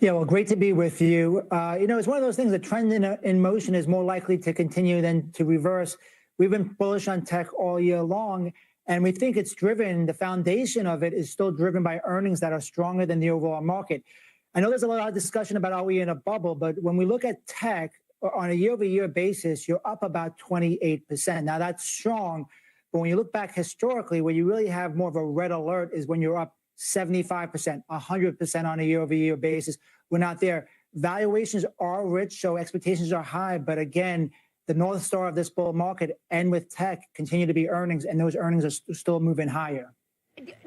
Yeah, well, great to be with you. It's one of those things, the trend in motion is more likely to continue than to reverse. We've been bullish on tech all year long, and we think it's driven, the foundation of it is still driven by earnings that are stronger than the overall market. I know there's a lot of discussion about are we in a bubble, but when we look at tech on a year-over-year basis, you're up about 28%. Now, that's strong, but when you look back historically, where you really have more of a red alert is when you're up 75%, 100% on a year-over-year basis. We're not there. Valuations are rich, so expectations are high. But again, the North Star of this bull market and with tech continue to be earnings, and those earnings are still moving higher.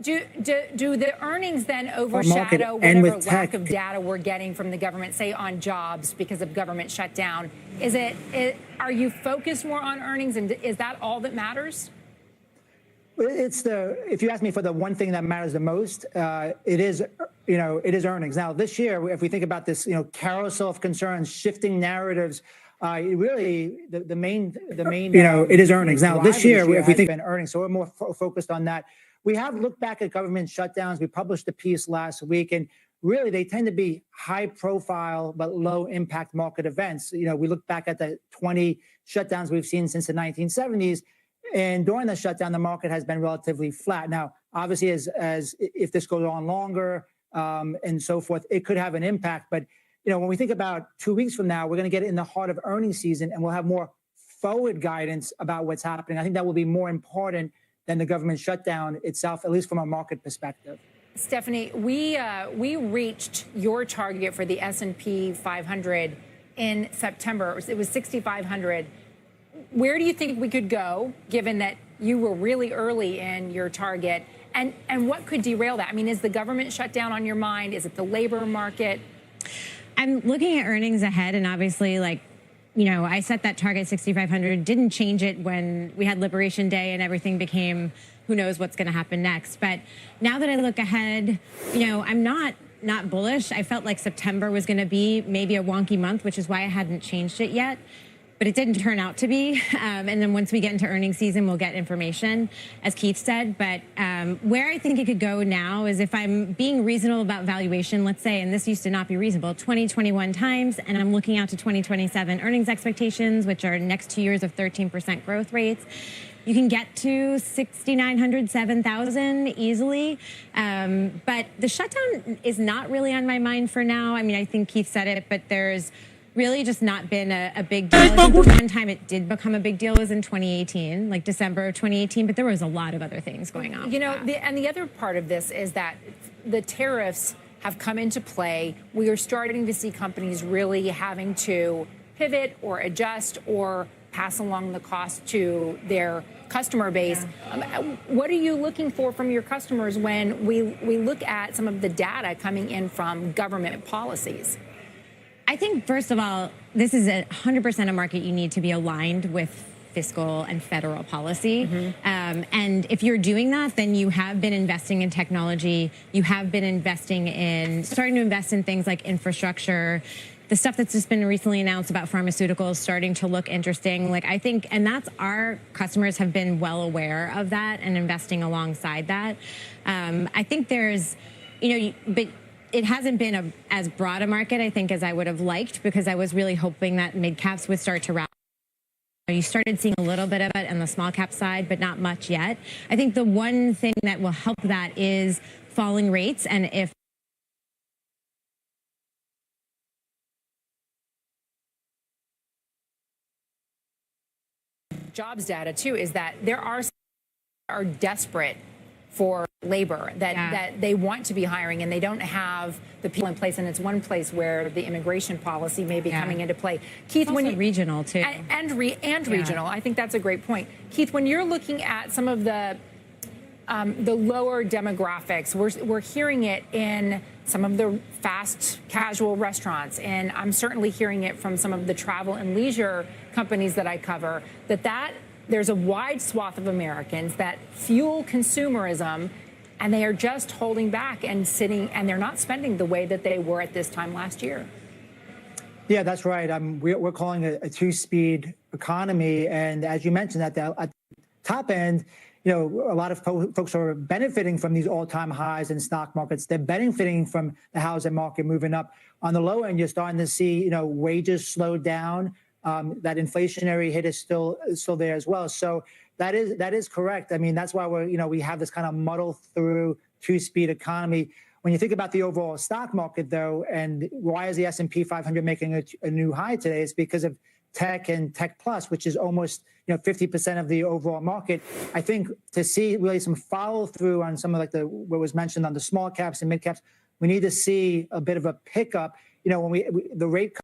Do the earnings then overshadow whatever lack of data we're getting from the government, say on jobs because of government shutdown? Are you focused more on earnings, and is that all that matters? If you ask me for the one thing that matters the most, it is earnings. Now, this year, if we think about this, carousel of concerns, shifting narratives, really the main it is earnings. Now, this year, if we think about earnings, so we're more focused on that. We have looked back at government shutdowns. We published a piece last week, and really they tend to be high profile but low impact market events. We look back at the 20 shutdowns we've seen since the 1970s. And during the shutdown, the market has been relatively flat. Now, obviously, as if this goes on longer and so forth, it could have an impact. But when we think about 2 weeks from now, we're going to get in the heart of earnings season, and we'll have more forward guidance about what's happening. I think that will be more important than the government shutdown itself, at least from a market perspective. Stephanie, we reached your target for the S&P 500 in September. It was 6,500. Where do you think we could go, given that you were really early in your target? And what could derail that? I mean, is the government shutdown on your mind? Is it the labor market? I'm looking at earnings ahead, and obviously, I set that target 6,500, didn't change it when we had Liberation Day and everything became, who knows what's going to happen next. But now that I look ahead, I'm not bullish. I felt like September was going to be maybe a wonky month, which is why I hadn't changed it yet. But it didn't turn out to be. And then once we get into earnings season, we'll get information, as Keith said. But where I think it could go now is if I'm being reasonable about valuation, let's say, and this used to not be reasonable, 2021 times, and I'm looking out to 2027 earnings expectations, which are next 2 years of 13% growth rates. You can get to 6,900, 7,000 easily. But the shutdown is not really on my mind for now. I mean, I think Keith said it, but there's really just not been a big deal. I think the one time it did become a big deal was in 2018, like December of 2018, but there was a lot of other things going on. And the other part of this is that the tariffs have come into play. We are starting to see companies really having to pivot or adjust or pass along the cost to their customer base. What are you looking for from your customers when we look at some of the data coming in from government policies? I think, first of all, this is 100% a market you need to be aligned with fiscal and federal policy. Mm-hmm. And if you're doing that, then you have been investing in technology. You have been starting to invest in things like infrastructure. The stuff that's just been recently announced about pharmaceuticals starting to look interesting. I think, and that's our customers have been well aware of that and investing alongside that. I think there's, but it hasn't been as broad a market, I think, as I would have liked, because I was really hoping that mid-caps would start to rally. You started seeing a little bit of it on the small cap side, but not much yet. I think the one thing that will help that is falling rates, and if jobs data too is that there are desperate for labor, that they want to be hiring and they don't have the people in place, and it's one place where the immigration policy may be coming into play. Keith, when you regional too, and regional, I think that's a great point. Keith, when you're looking at some of the lower demographics, we're hearing it in some of the fast casual restaurants, and I'm certainly hearing it from some of the travel and leisure companies that I cover, that there's a wide swath of Americans that fuel consumerism, and they are just holding back and sitting, and they're not spending the way that they were at this time last year. Yeah, that's right. We're calling it a two-speed economy, and as you mentioned, at the top end, a lot of folks are benefiting from these all-time highs in stock markets. They're benefiting from the housing market moving up. On the low end, you're starting to see, wages slow down. That inflationary hit is still there as well. So that is correct. I mean, that's why we have this kind of muddle through two-speed economy. When you think about the overall stock market, though, and why is the S&P 500 making a new high today? It's because of tech and tech plus, which is almost 50% of the overall market. I think to see really some follow through on some of what was mentioned on the small caps and mid caps, we need to see a bit of a pickup. When the rate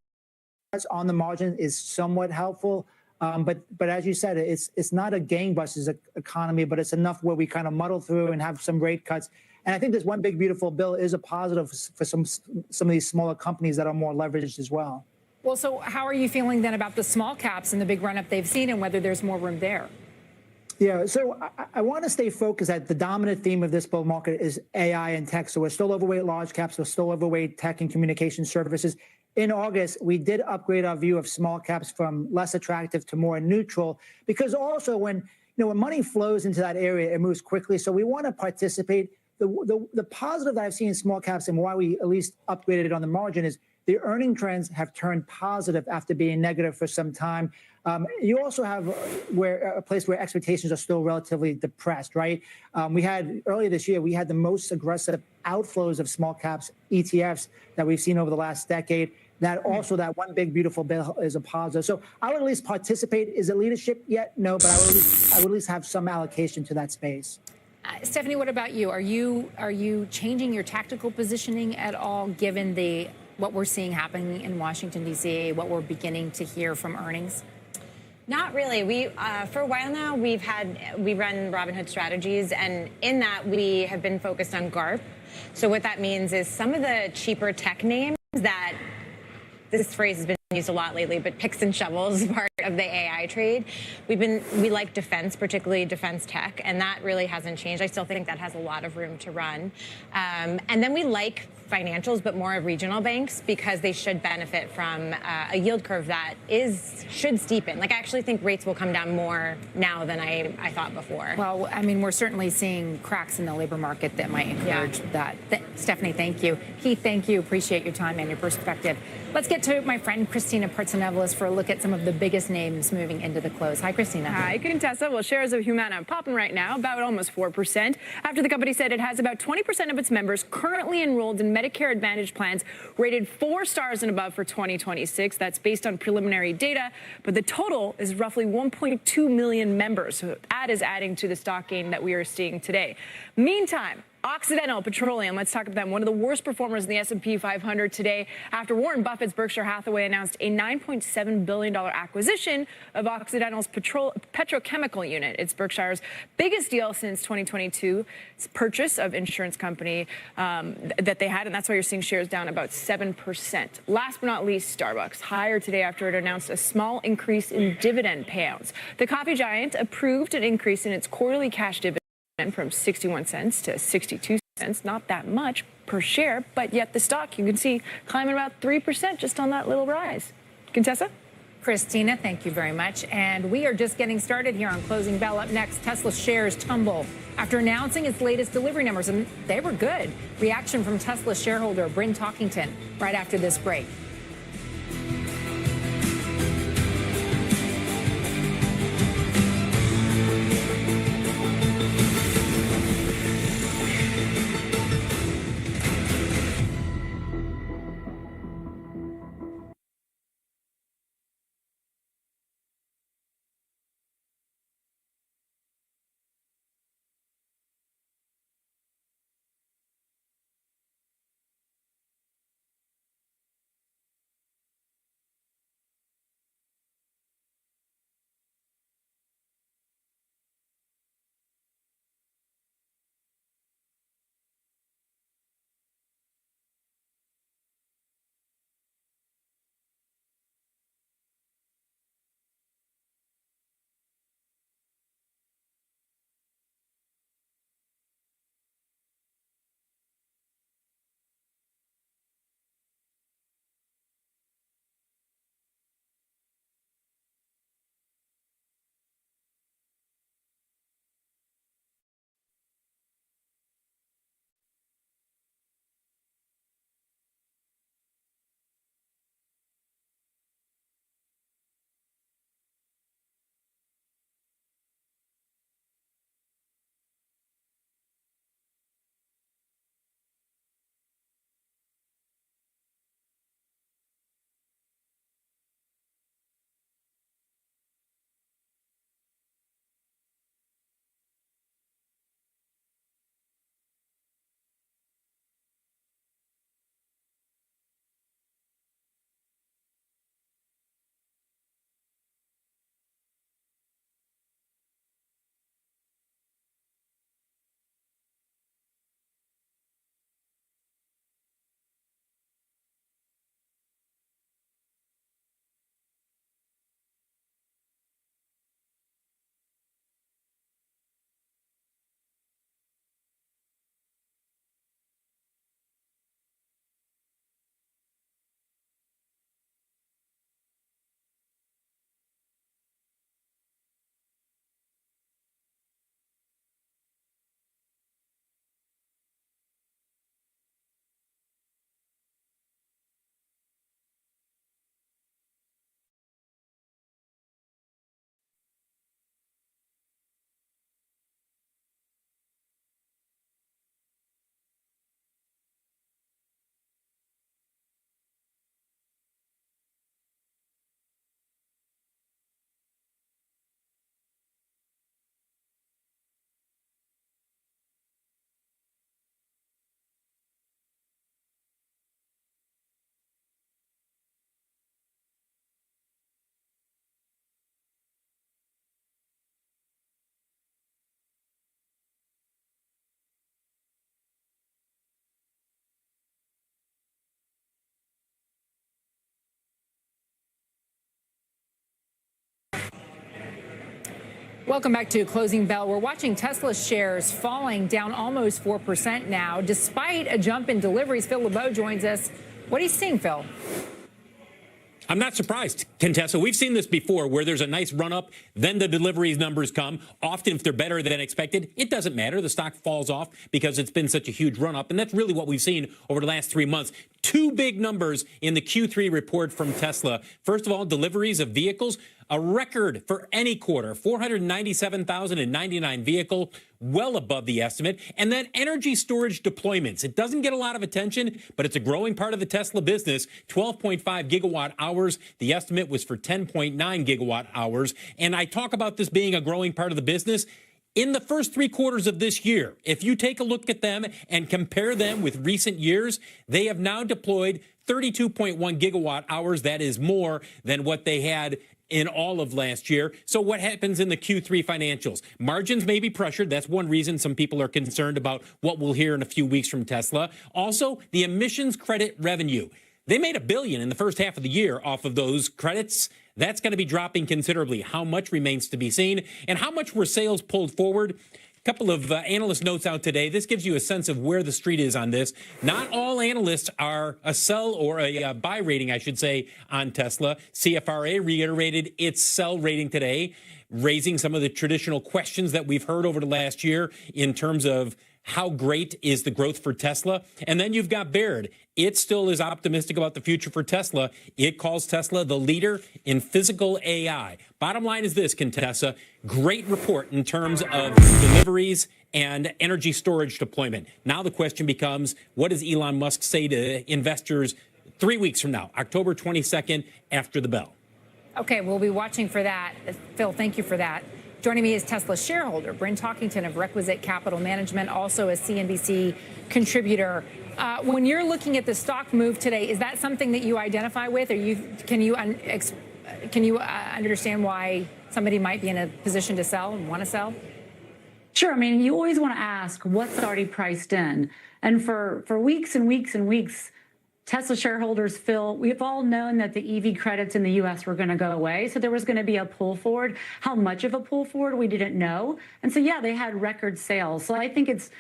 cuts on the margin is somewhat helpful. But as you said, it's not a gangbusters economy, but it's enough where we kind of muddle through and have some rate cuts. And I think this one big beautiful bill is a positive for some of these smaller companies that are more leveraged as well. Well, so how are you feeling then about the small caps and the big run-up they've seen and whether there's more room there? Yeah, so I want to stay focused that the dominant theme of this bull market is AI and tech. So we're still overweight large caps. We're still overweight tech and communication services. In August, we did upgrade our view of small caps from less attractive to more neutral, because also when money flows into that area, it moves quickly. So we want to participate. The positive that I've seen in small caps and why we at least upgraded it on the margin is the earning trends have turned positive after being negative for some time. You also have a place where expectations are still relatively depressed, right? Earlier this year, we had the most aggressive outflows of small caps ETFs that we've seen over the last decade. That one big beautiful bill is a positive. So I would at least participate. Is it leadership yet? No, but I would at least have some allocation to that space. Stephanie, what about you? Are you changing your tactical positioning at all, given what we're seeing happening in Washington, D.C., what we're beginning to hear from earnings? Not really. For a while now, we run Robinhood strategies, and in that we have been focused on GARP. So what that means is some of the cheaper tech names that this phrase has been used a lot lately, but picks and shovels part of the AI trade. We like defense, particularly defense tech, and that really hasn't changed. I still think that has a lot of room to run. And then we like financials, but more of regional banks, because they should benefit from a yield curve that should steepen. I actually think rates will come down more now than I thought before. Well, I mean, we're certainly seeing cracks in the labor market that might encourage that. Stephanie, thank you. Keith, thank you. Appreciate your time and your perspective. Let's get to my friend Christina Partsinevelos for a look at some of the biggest names moving into the close. Hi, Christina. Hi, Contessa. Well, shares of Humana popping right now, about almost 4%, after the company said it has about 20% of its members currently enrolled in Medicare Advantage plans rated 4 stars and above for 2026. That's based on preliminary data, but the total is roughly 1.2 million members. So that is adding to the stock gain that we are seeing today. Meantime, Occidental Petroleum, let's talk about them. One of the worst performers in the S&P 500 today after Warren Buffett's Berkshire Hathaway announced a $9.7 billion acquisition of Occidental's petrochemical unit. It's Berkshire's biggest deal since 2022's purchase of insurance company that they had, and that's why you're seeing shares down about 7%. Last but not least, Starbucks, higher today after it announced a small increase in dividend payouts. The coffee giant approved an increase in its quarterly cash dividend from 61 cents to 62 cents, not that much per share, but yet the stock, you can see, climbing about 3% just on that little rise. Contessa? Christina, thank you very much. And we are just getting started here on Closing Bell. Up next, Tesla shares tumble after announcing its latest delivery numbers, and they were good. Reaction from Tesla shareholder Bryn Talkington right after this break. Welcome back to Closing Bell. We're watching Tesla shares falling down almost 4% now, despite a jump in deliveries. Phil LeBeau joins us. What are you seeing, Phil? I'm not surprised, Contessa. We've seen this before where there's a nice run up, then the deliveries numbers come. Often, if they're better than expected, it doesn't matter. The stock falls off because it's been such a huge run up. And that's really what we've seen over the last 3 months. Two big numbers in the Q3 report from Tesla. First of all, deliveries of vehicles, a record for any quarter, 497,099 vehicles, well above the estimate. And then energy storage deployments. It doesn't get a lot of attention, but it's a growing part of the Tesla business, 12.5 gigawatt hours. The estimate was for 10.9 gigawatt hours. And I talk about this being a growing part of the business. In the first 3 quarters of this year, if you take a look at them and compare them with recent years, they have now deployed 32.1 gigawatt hours. That is more than what they had in all of last year. So what happens in the Q3 financials? Margins may be pressured. That's one reason some people are concerned about what we'll hear in a few weeks from Tesla. Also, the emissions credit revenue. They made $1 billion in the first half of the year off of those credits. That's going to be dropping considerably. How much remains to be seen, and how much were sales pulled forward? A couple of analyst notes out today. This gives you a sense of where the street is on this. Not all analysts are a sell or a buy rating, I should say, on Tesla. CFRA reiterated its sell rating today, raising some of the traditional questions that we've heard over the last year in terms of how great is the growth for Tesla. And then you've got Baird. It still is optimistic about the future for Tesla. It calls Tesla the leader in physical AI. Bottom line is this, Contessa, great report in terms of deliveries and energy storage deployment. Now the question becomes, what does Elon Musk say to investors 3 weeks from now, October 22nd, after the bell? Okay, we'll be watching for that. Phil, thank you for that. Joining me is Tesla shareholder Bryn Talkington of Requisite Capital Management, also a CNBC contributor. When you're looking at the stock move today, is that something that you identify with, or can you understand why somebody might be in a position to sell and want to sell? Sure. I mean, you always want to ask what's already priced in. And for weeks and weeks and weeks, Tesla shareholders feel we've all known that the EV credits in the U.S. were going to go away. So there was going to be a pull forward. How much of a pull forward, we didn't know. And so, yeah, they had record sales. So I think it's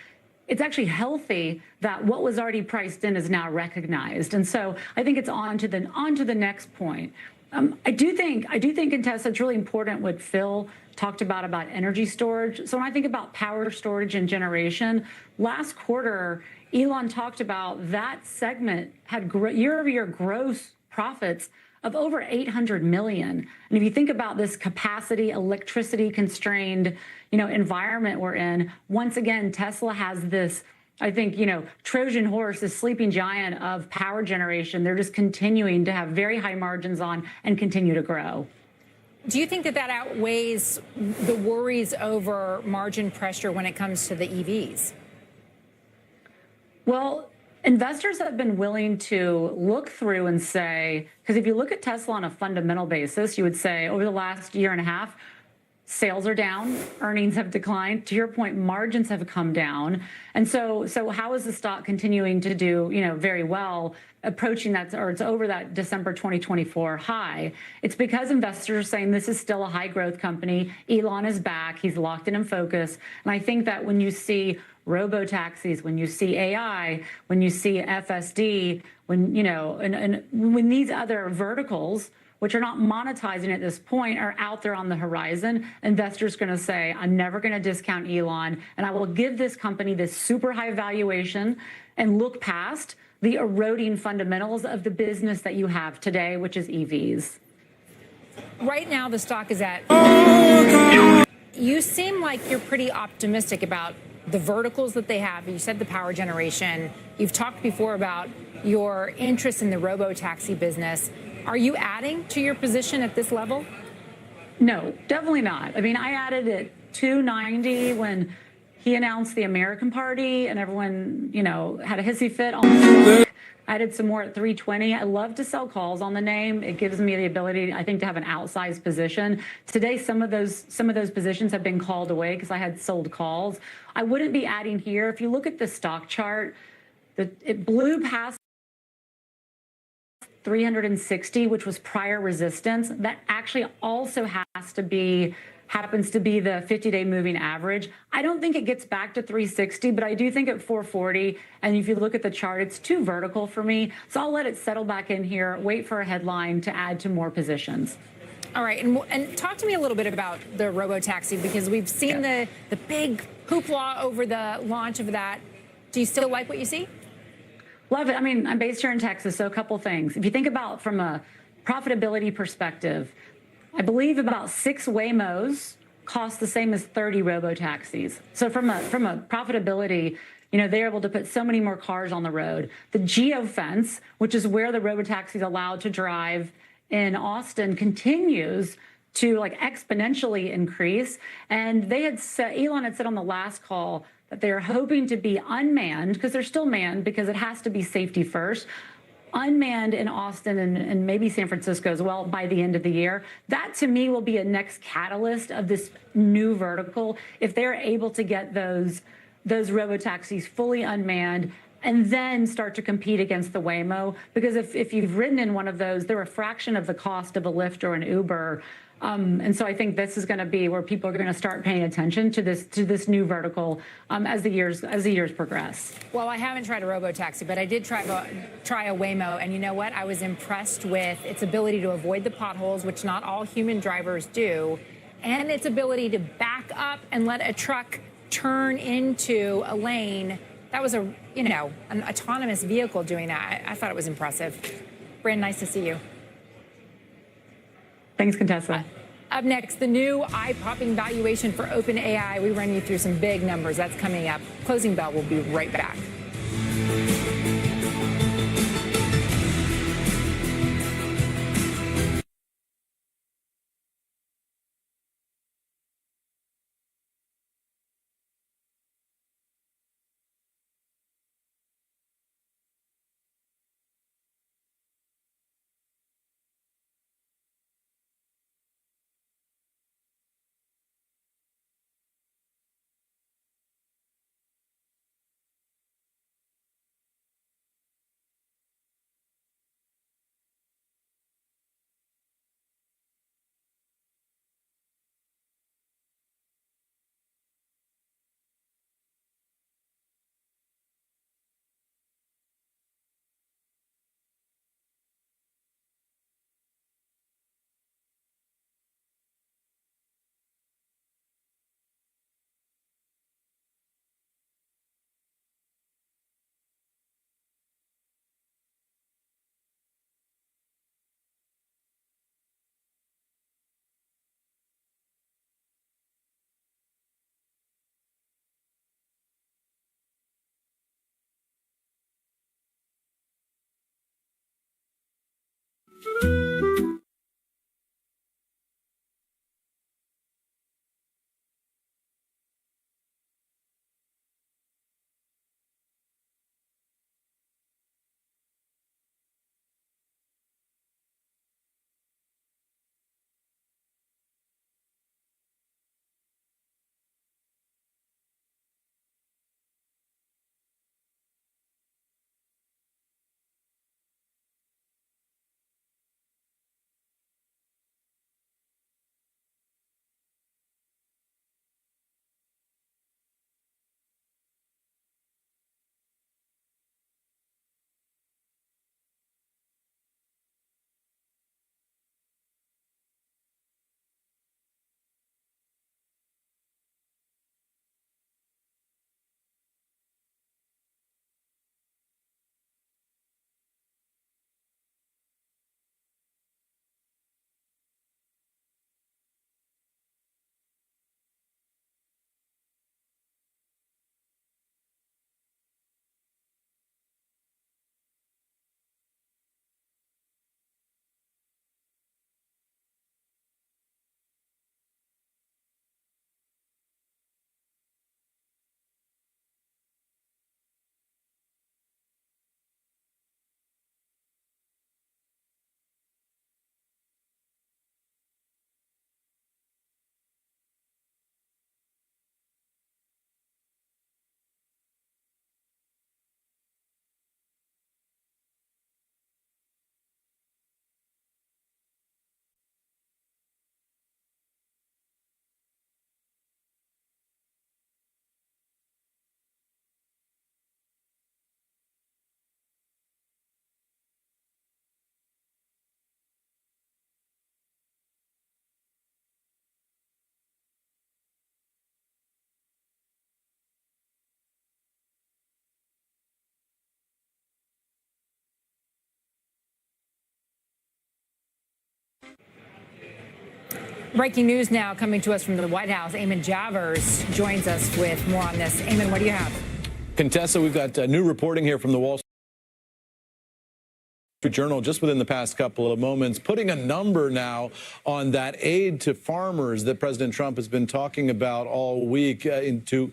actually healthy that what was already priced in is now recognized. And so I think it's on to the next point. I do think in Tesla, it's really important what Phil talked about energy storage. So when I think about power storage and generation, last quarter, Elon talked about that segment had year-over-year gross profits of over 800 million. And if you think about this capacity, electricity constrained, environment we're in, once again, Tesla has this, I think, Trojan horse, this sleeping giant of power generation. They're just continuing to have very high margins on and continue to grow. Do you think that outweighs the worries over margin pressure when it comes to the EVs? Well, investors have been willing to look through and say, because if you look at Tesla on a fundamental basis, you would say over the last year and a half, sales are down, earnings have declined. To your point, margins have come down. And so how is the stock continuing to do, very well, approaching that, or it's over that December 2024 high? It's because investors are saying this is still a high growth company. Elon is back. He's locked in focus. And I think that when you see robo-taxis, when you see AI, when you see FSD, when these other verticals, which are not monetizing at this point, are out there on the horizon, investors are going to say, I'm never going to discount Elon, and I will give this company this super high valuation and look past the eroding fundamentals of the business that you have today, which is EVs. Right now, the stock is at... You seem like you're pretty optimistic about the verticals that they have. You said the power generation. You've talked before about your interest in the robo-taxi business. Are you adding to your position at this level? No, definitely not. I mean, I added at 290 when he announced the American Party and everyone, had a hissy fit on the I added some more at 320. I love to sell calls on the name. It gives me the ability, I think, to have an outsized position. Today, some of those positions have been called away because I had sold calls. I wouldn't be adding here. If you look at the stock chart, it blew past 360, which was prior resistance. That actually also has to be happens to be the 50-day moving average. I don't think it gets back to 360, but I do think at 440, and if you look at the chart, it's too vertical for me. So I'll let it settle back in here, wait for a headline to add to more positions. All right, and talk to me a little bit about the robo-taxi, because we've seen the big hoopla over the launch of that. Do you still like what you see? Love it. I mean, I'm based here in Texas, so a couple things. If you think about from a profitability perspective, I believe about 6 Waymos cost the same as 30 robo-taxis. So from a profitability, they're able to put so many more cars on the road. The geofence, which is where the robo-taxi is allowed to drive in Austin, continues to exponentially increase. And they had said, Elon had said on the last call that they're hoping to be unmanned, because they're still manned because it has to be safety first, unmanned in Austin and maybe San Francisco as well by the end of the year. That to me will be a next catalyst of this new vertical, if they're able to get those robo-taxis fully unmanned and then start to compete against the Waymo. Because if you've ridden in one of those, they're a fraction of the cost of a Lyft or an Uber. And so I think this is going to be where people are going to start paying attention to this new vertical as the years progress. Well, I haven't tried a robo-taxi, but I did try a Waymo, and you know what? I was impressed with its ability to avoid the potholes, which not all human drivers do, and its ability to back up and let a truck turn into a lane. That was an autonomous vehicle doing that. I thought it was impressive. Bryn, nice to see you. Thanks, Contessa. Up next, the new eye-popping valuation for OpenAI. We run you through some big numbers. That's coming up. Closing bell. We'll be right back. Breaking news now coming to us from the White House. Eamon Javers joins us with more on this. Eamon, what do you have? Contessa, we've got new reporting here from the Wall Street Journal just within the past couple of moments, putting a number now on that aid to farmers that President Trump has been talking about all week to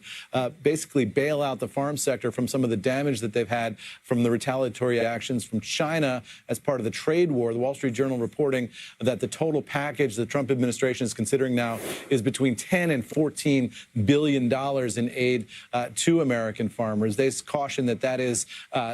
basically bail out the farm sector from some of the damage that they've had from the retaliatory actions from China as part of the trade war. The Wall Street Journal reporting that the total package the Trump administration is considering now is between $10 and $14 billion in aid to American farmers. They caution that that is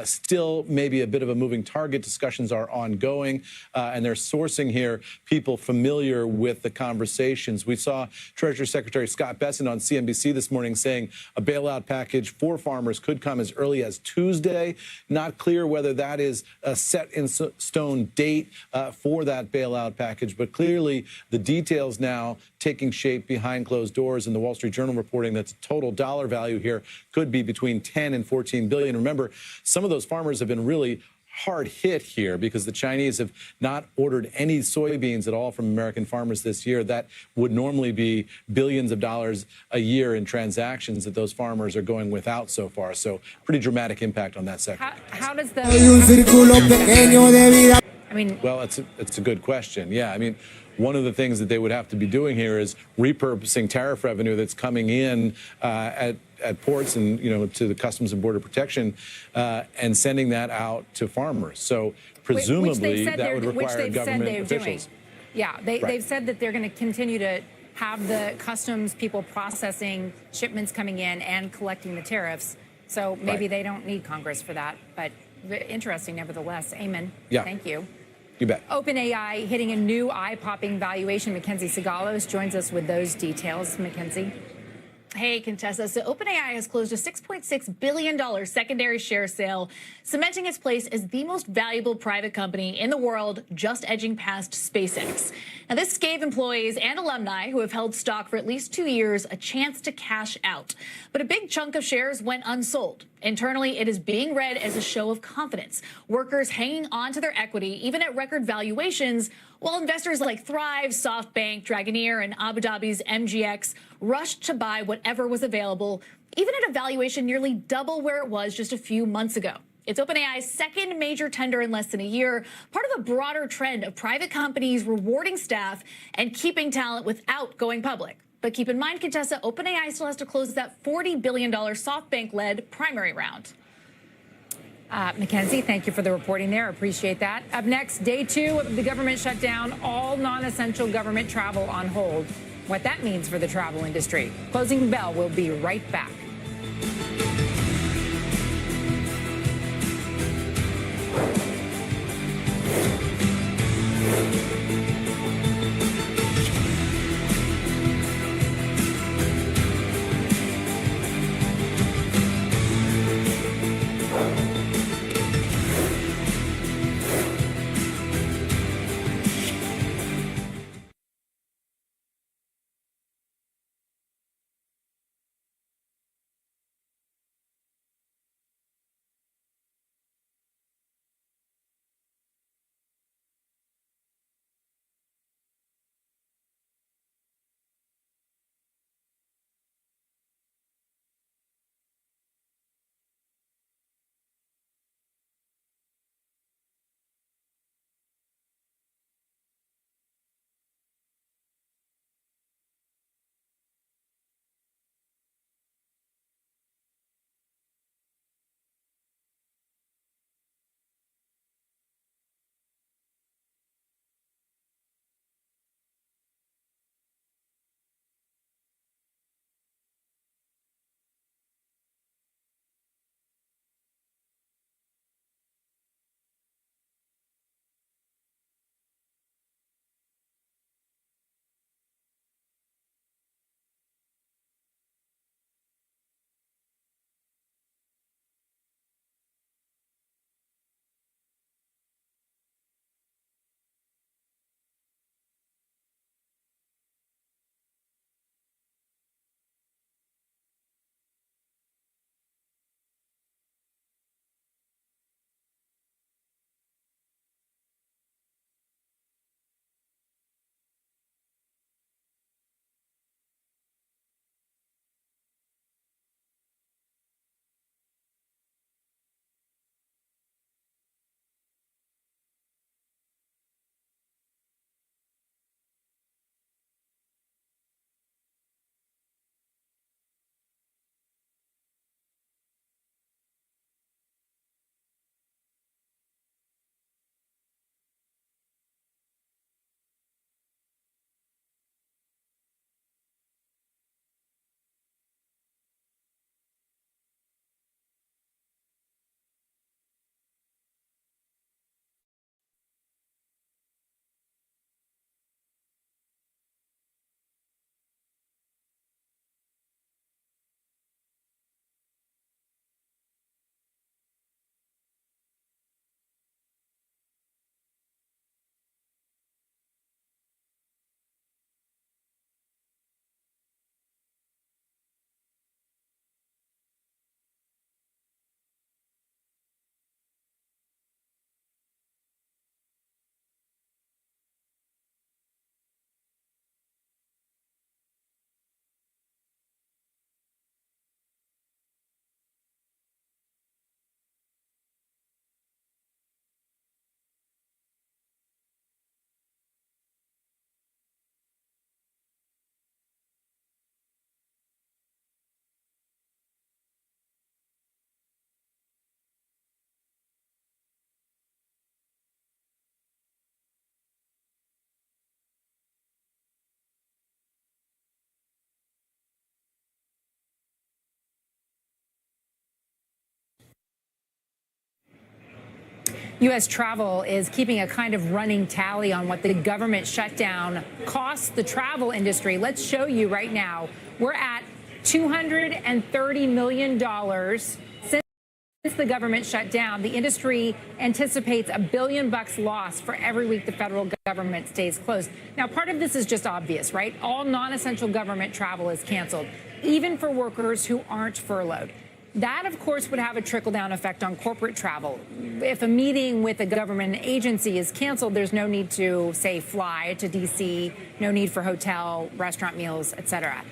still maybe a bit of a moving target. Discussions are ongoing, and they're sourcing here people familiar with the conversations. We saw Treasury Secretary Scott Bessent on CNBC this morning saying a bailout package for farmers could come as early as Tuesday. Not clear whether that is a set in stone date for that bailout package, but clearly the details now taking shape behind closed doors, and the Wall Street Journal reporting that the total dollar value here could be between 10 and 14 billion. Remember, some of those farmers have been really hard hit here because the Chinese have not ordered any soybeans at all from American farmers this year. That would normally be billions of dollars a year in transactions that those farmers are going without so far. So pretty dramatic impact on that sector. How does the... Well, it's a good question. Yeah, I mean, one of the things that they would have to be doing here is repurposing tariff revenue that's coming in at ports and, to the Customs and Border Protection and sending that out to farmers. So presumably that would require government officials. Yeah, they've said that they're going to continue to have the customs people processing shipments coming in and collecting the tariffs. So maybe they don't need Congress for that. But interesting nevertheless. Eamon, thank you. You bet. OpenAI hitting a new eye-popping valuation. Mackenzie Sigalos joins us with those details. Mackenzie. Hey, Contessa. So OpenAI has closed a $6.6 billion secondary share sale, cementing its place as the most valuable private company in the world, just edging past SpaceX. Now, this gave employees and alumni who have held stock for at least 2 years a chance to cash out. But a big chunk of shares went unsold. Internally, it is being read as a show of confidence. Workers hanging on to their equity, even at record valuations, while investors like Thrive, SoftBank, Dragoneer, and Abu Dhabi's MGX rushed to buy whatever was available, even at a valuation nearly double where it was just a few months ago. It's OpenAI's second major tender in less than a year, part of a broader trend of private companies rewarding staff and keeping talent without going public. But keep in mind, Contessa, OpenAI still has to close that $40 billion SoftBank-led primary round. Mackenzie, thank you for the reporting there. Appreciate that. Up next, day 2 of the government shutdown, all non-essential government travel on hold. What that means for the travel industry. Closing bell, we'll be right back. U.S. travel is keeping a kind of running tally on what the government shutdown costs the travel industry. Let's show you right now. We're at $230 million since the government shut down. The industry anticipates $1 billion loss for every week the federal government stays closed. Now, part of this is just obvious, right? All non-essential government travel is canceled, even for workers who aren't furloughed. That, of course, would have a trickle-down effect on corporate travel. If a meeting with a government agency is canceled, there's no need to, say, fly to D.C., no need for hotel, restaurant meals, et cetera.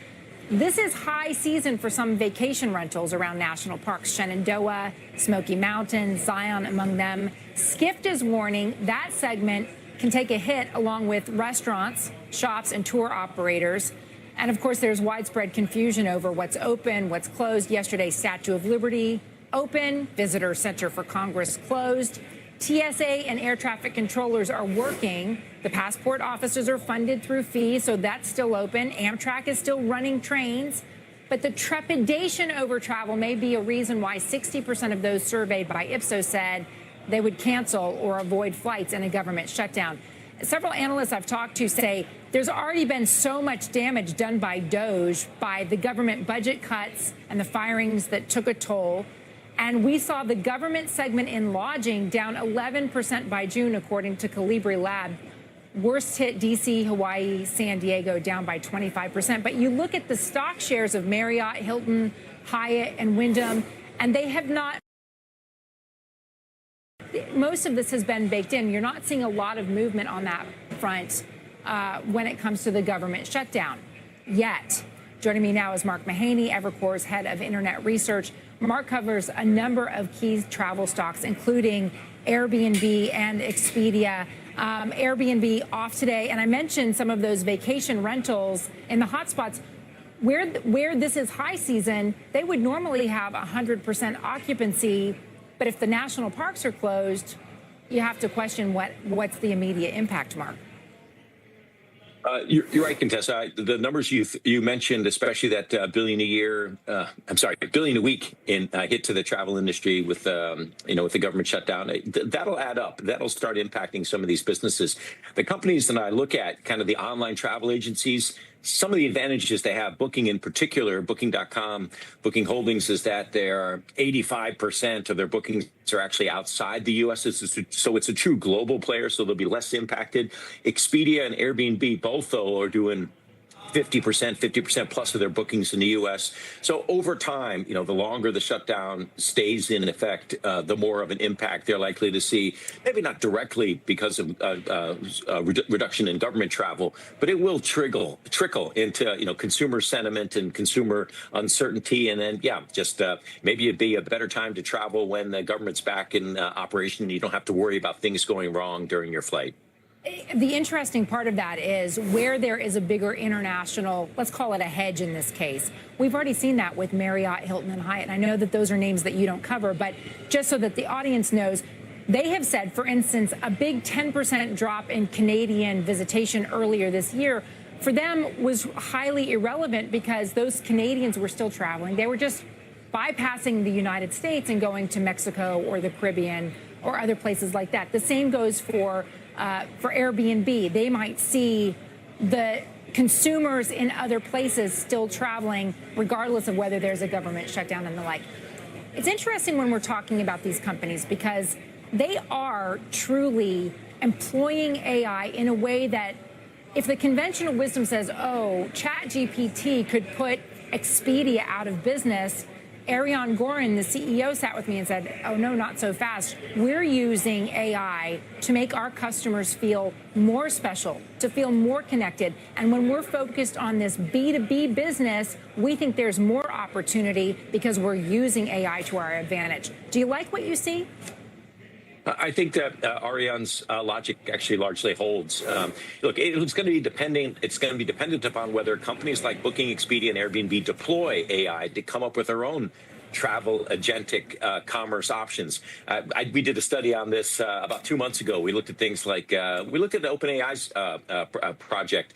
This is high season for some vacation rentals around national parks. Shenandoah, Smoky Mountains, Zion among them. Skift is warning that segment can take a hit along with restaurants, shops, and tour operators. And, of course, there's widespread confusion over what's open, what's closed. Yesterday, Statue of Liberty open, Visitor Center for Congress closed. TSA and air traffic controllers are working. The passport offices are funded through fees, so that's still open. Amtrak is still running trains. But the trepidation over travel may be a reason why 60% of those surveyed by Ipsos said they would cancel or avoid flights in a government shutdown. Several analysts I've talked to say there's already been so much damage done by DOGE, by the government budget cuts and the firings that took a toll. And we saw the government segment in lodging down 11% by June, according to Calibri Lab. Worst hit D.C., Hawaii, San Diego, down by 25%. But you look at the stock shares of Marriott, Hilton, Hyatt, and Wyndham, and they have not. Most of this has been baked in. You're not seeing a lot of movement on that front when it comes to the government shutdown yet. Joining me now is Mark Mahaney, Evercore's head of internet research. Mark covers a number of key travel stocks, including Airbnb and Expedia. Airbnb off today, and I mentioned some of those vacation rentals in the hotspots. Where this is high season, they would normally have 100% occupancy. But if the national parks are closed, you have to question what's the immediate impact, Mark. You're right, Contessa. The numbers you mentioned, especially that $1 billion a year, $1 billion a week in hit to the travel industry with with the government shutdown, that'll add up. That'll start impacting some of these businesses. The companies that I look at, kind of the online travel agencies, some of the advantages they have, Booking in particular, Booking.com, Booking Holdings, is that they're 85% of their bookings are actually outside the U.S. So it's a true global player, so they'll be less impacted. Expedia and Airbnb both, though, are doing 50% plus of their bookings in the U.S. So over time, the longer the shutdown stays in effect, the more of an impact they're likely to see. Maybe not directly because of reduction in government travel, but it will trickle into consumer sentiment and consumer uncertainty. And then, maybe it'd be a better time to travel when the government's back in operation and you don't have to worry about things going wrong during your flight. The interesting part of that is where there is a bigger international, let's call it a hedge in this case. We've already seen that with Marriott, Hilton, and Hyatt. And I know that those are names that you don't cover, but just so that the audience knows, they have said, for instance, a big 10% drop in Canadian visitation earlier this year for them was highly irrelevant because those Canadians were still traveling. They were just bypassing the United States and going to Mexico or the Caribbean or other places like that. The same goes for Airbnb. They might see the consumers in other places still traveling, regardless of whether there's a government shutdown and the like. It's interesting when we're talking about these companies because they are truly employing AI in a way that if the conventional wisdom says, oh, ChatGPT could put Expedia out of business, Ariane Gorin, the CEO, sat with me and said, oh, no, not so fast. We're using AI to make our customers feel more special, to feel more connected. And when we're focused on this B2B business, we think there's more opportunity because we're using AI to our advantage. Do you like what you see? I think that Ariane's logic actually largely holds. Look, it's going to be dependent. It's going to be dependent upon whether companies like Booking, Expedia, and Airbnb deploy AI to come up with their own travel agentic commerce options. We did a study on this about 2 months ago. We looked at things like we looked at OpenAI's project.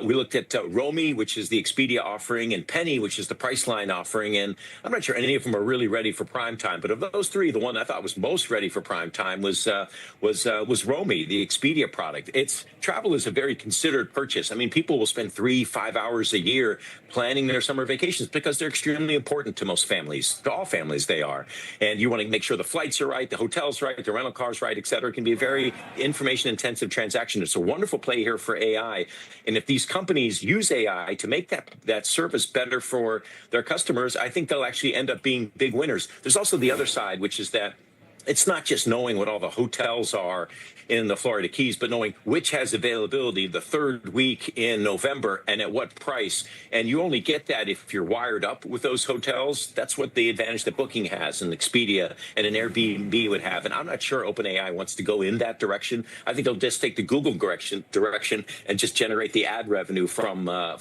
We looked at Romy, which is the Expedia offering, and Penny, which is the Priceline offering. And I'm not sure any of them are really ready for prime time. But of those three, the one I thought was most ready for prime time was Romy, the Expedia product. Travel is a very considered purchase. I mean, people will spend 3-5 hours a year planning their summer vacations because they're extremely important to most families, to all families they are. And you want to make sure the flights are right, the hotels right, the rental cars right, et cetera. It can be a very information-intensive transaction. It's a wonderful play here for AI. And if these companies use AI to make that service better for their customers, I think they'll actually end up being big winners. There's also the other side, which is that it's not just knowing what all the hotels are in the Florida Keys, but knowing which has availability the third week in November and at what price. And you only get that if you're wired up with those hotels. That's what the advantage that Booking has and Expedia and an Airbnb would have. And I'm not sure OpenAI wants to go in that direction. I think they'll just take the Google direction and just generate the ad revenue from those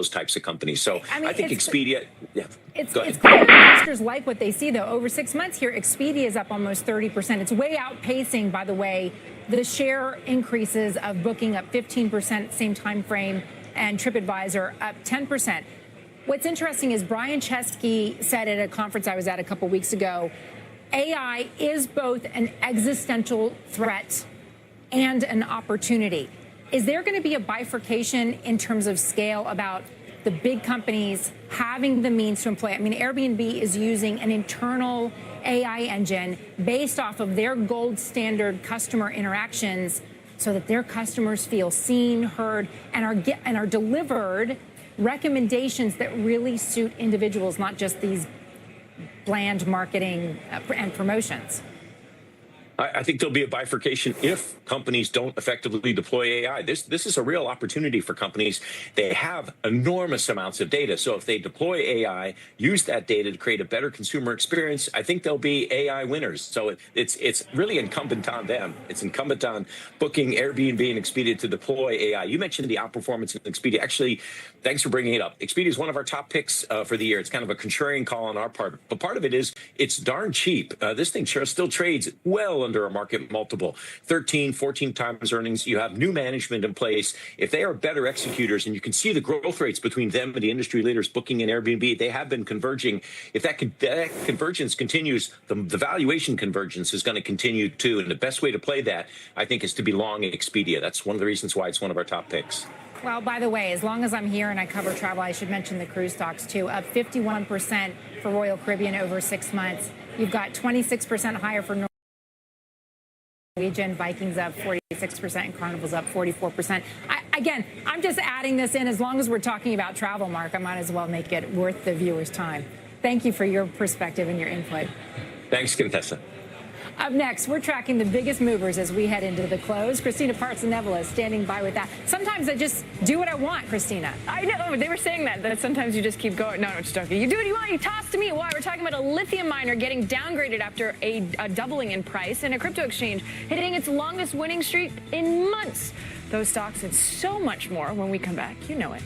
types of companies. So I think Expedia. Yeah. It's clear investors like what they see, though. Over 6 months here, Expedia is up almost 30%. It's way outpacing, by the way, the share increases of Booking up 15%, same time frame, and TripAdvisor up 10%. What's interesting is Brian Chesky said at a conference I was at a couple weeks ago, AI is both an existential threat and an opportunity. Is there going to be a bifurcation in terms of scale about the big companies having the means to employ? I mean, Airbnb is using an internal AI engine based off of their gold standard customer interactions so that their customers feel seen, heard, and are delivered recommendations that really suit individuals, not just these bland marketing and promotions. I think there'll be a bifurcation if companies don't effectively deploy AI. This is a real opportunity for companies. They have enormous amounts of data. So if they deploy AI, use that data to create a better consumer experience, I think they'll be AI winners. So it's really incumbent on them. It's incumbent on Booking, Airbnb, and Expedia to deploy AI. You mentioned the outperformance in Expedia. Actually, thanks for bringing it up. Expedia is one of our top picks for the year. It's kind of a contrarian call on our part. But part of it is it's darn cheap. This thing still trades well under a market multiple, 13, 14 times earnings. You have new management in place. If they are better executors, and you can see the growth rates between them and the industry leaders, Booking and Airbnb, they have been converging. If that convergence continues, the valuation convergence is going to continue too. And the best way to play that, I think, is to be long Expedia. That's one of the reasons why it's one of our top picks. Well, by the way, as long as I'm here and I cover travel, I should mention the cruise stocks too, up 51% for Royal Caribbean over 6 months. You've got 26% higher for Norwegian, Vikings up 46%, and Carnival's up 44%. Again, I'm just adding this in. As long as we're talking about travel, Mark, I might as well make it worth the viewer's time. Thank you for your perspective and your input. Thanks, Contessa. Up next, we're tracking the biggest movers as we head into the close. Christina Partsinevelos is standing by with that. Sometimes I just do what I want, Christina. I know. They were saying that sometimes you just keep going. No, just joking. You do what you want. You toss to me. Why? We're talking about a lithium miner getting downgraded after a doubling in price, and a crypto exchange hitting its longest winning streak in months. Those stocks and so much more when we come back. You know it.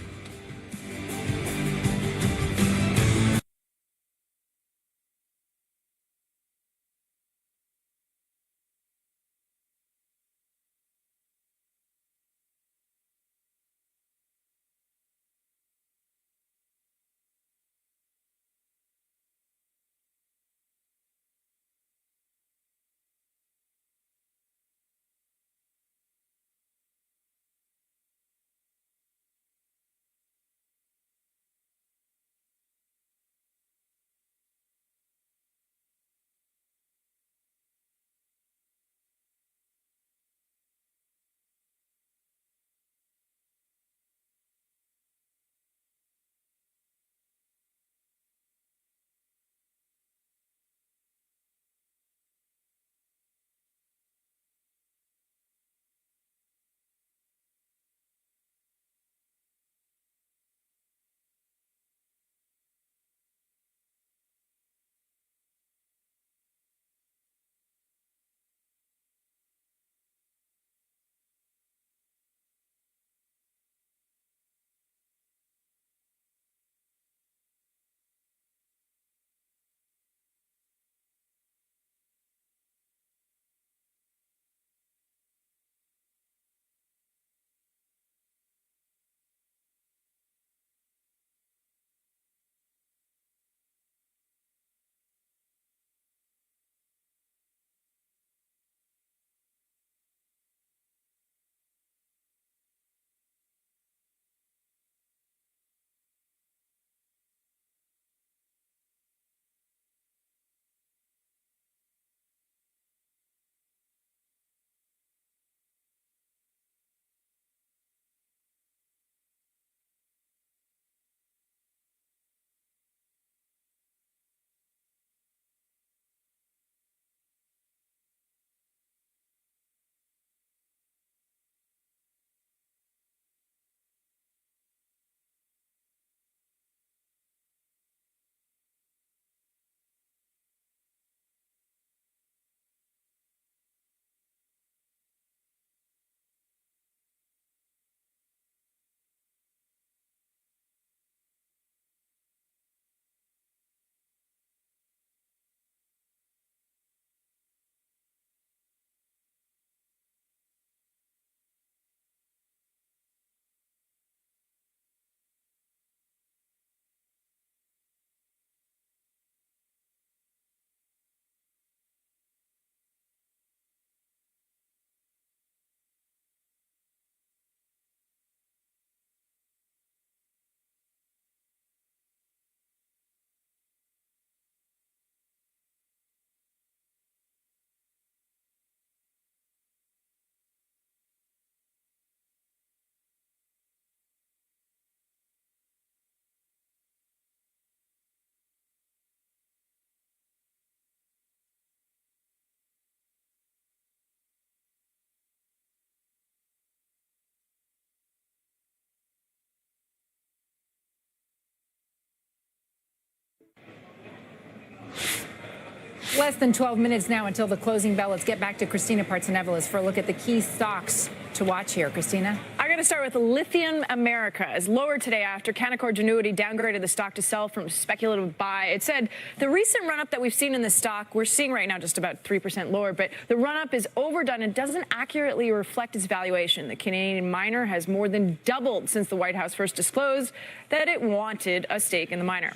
Less than 12 minutes now until the closing bell. Let's get back to Christina Partsinevelos for a look at the key stocks to watch here. Christina? I got to start with Lithium America. Is lower today after Canaccord Genuity downgraded the stock to sell from speculative buy. It said the recent run-up that we've seen in the stock, we're seeing right now just about 3% lower, but the run-up is overdone and doesn't accurately reflect its valuation. The Canadian miner has more than doubled since the White House first disclosed that it wanted a stake in the miner.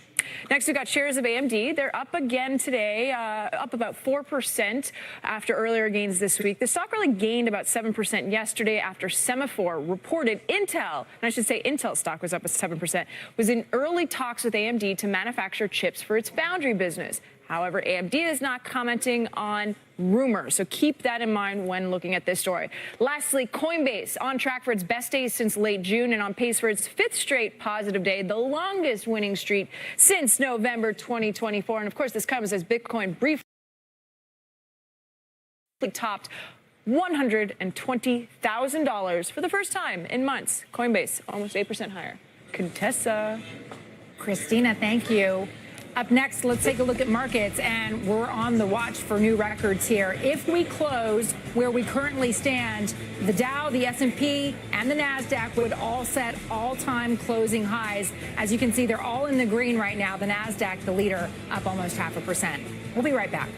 Next, we've got shares of AMD. They're up again today, up about 4% after earlier gains this week. The stock really gained about 7% yesterday after Semaphore reported Intel, and I should say Intel stock was up at 7%, was in early talks with AMD to manufacture chips for its foundry business. However, AMD is not commenting on rumors, so keep that in mind when looking at this story. Lastly, Coinbase on track for its best days since late June and on pace for its 5th straight positive day, the longest winning streak since November 2024. And of course, this comes as Bitcoin briefly topped $120,000 for the first time in months. Coinbase almost 8% higher. Contessa. Christina, thank you. Up next, let's take a look at markets, and we're on the watch for new records here. If we close where we currently stand, the Dow, the S&P, and the NASDAQ would all set all-time closing highs. As you can see, they're all in the green right now. The NASDAQ, the leader, up almost 0.5%. We'll be right back.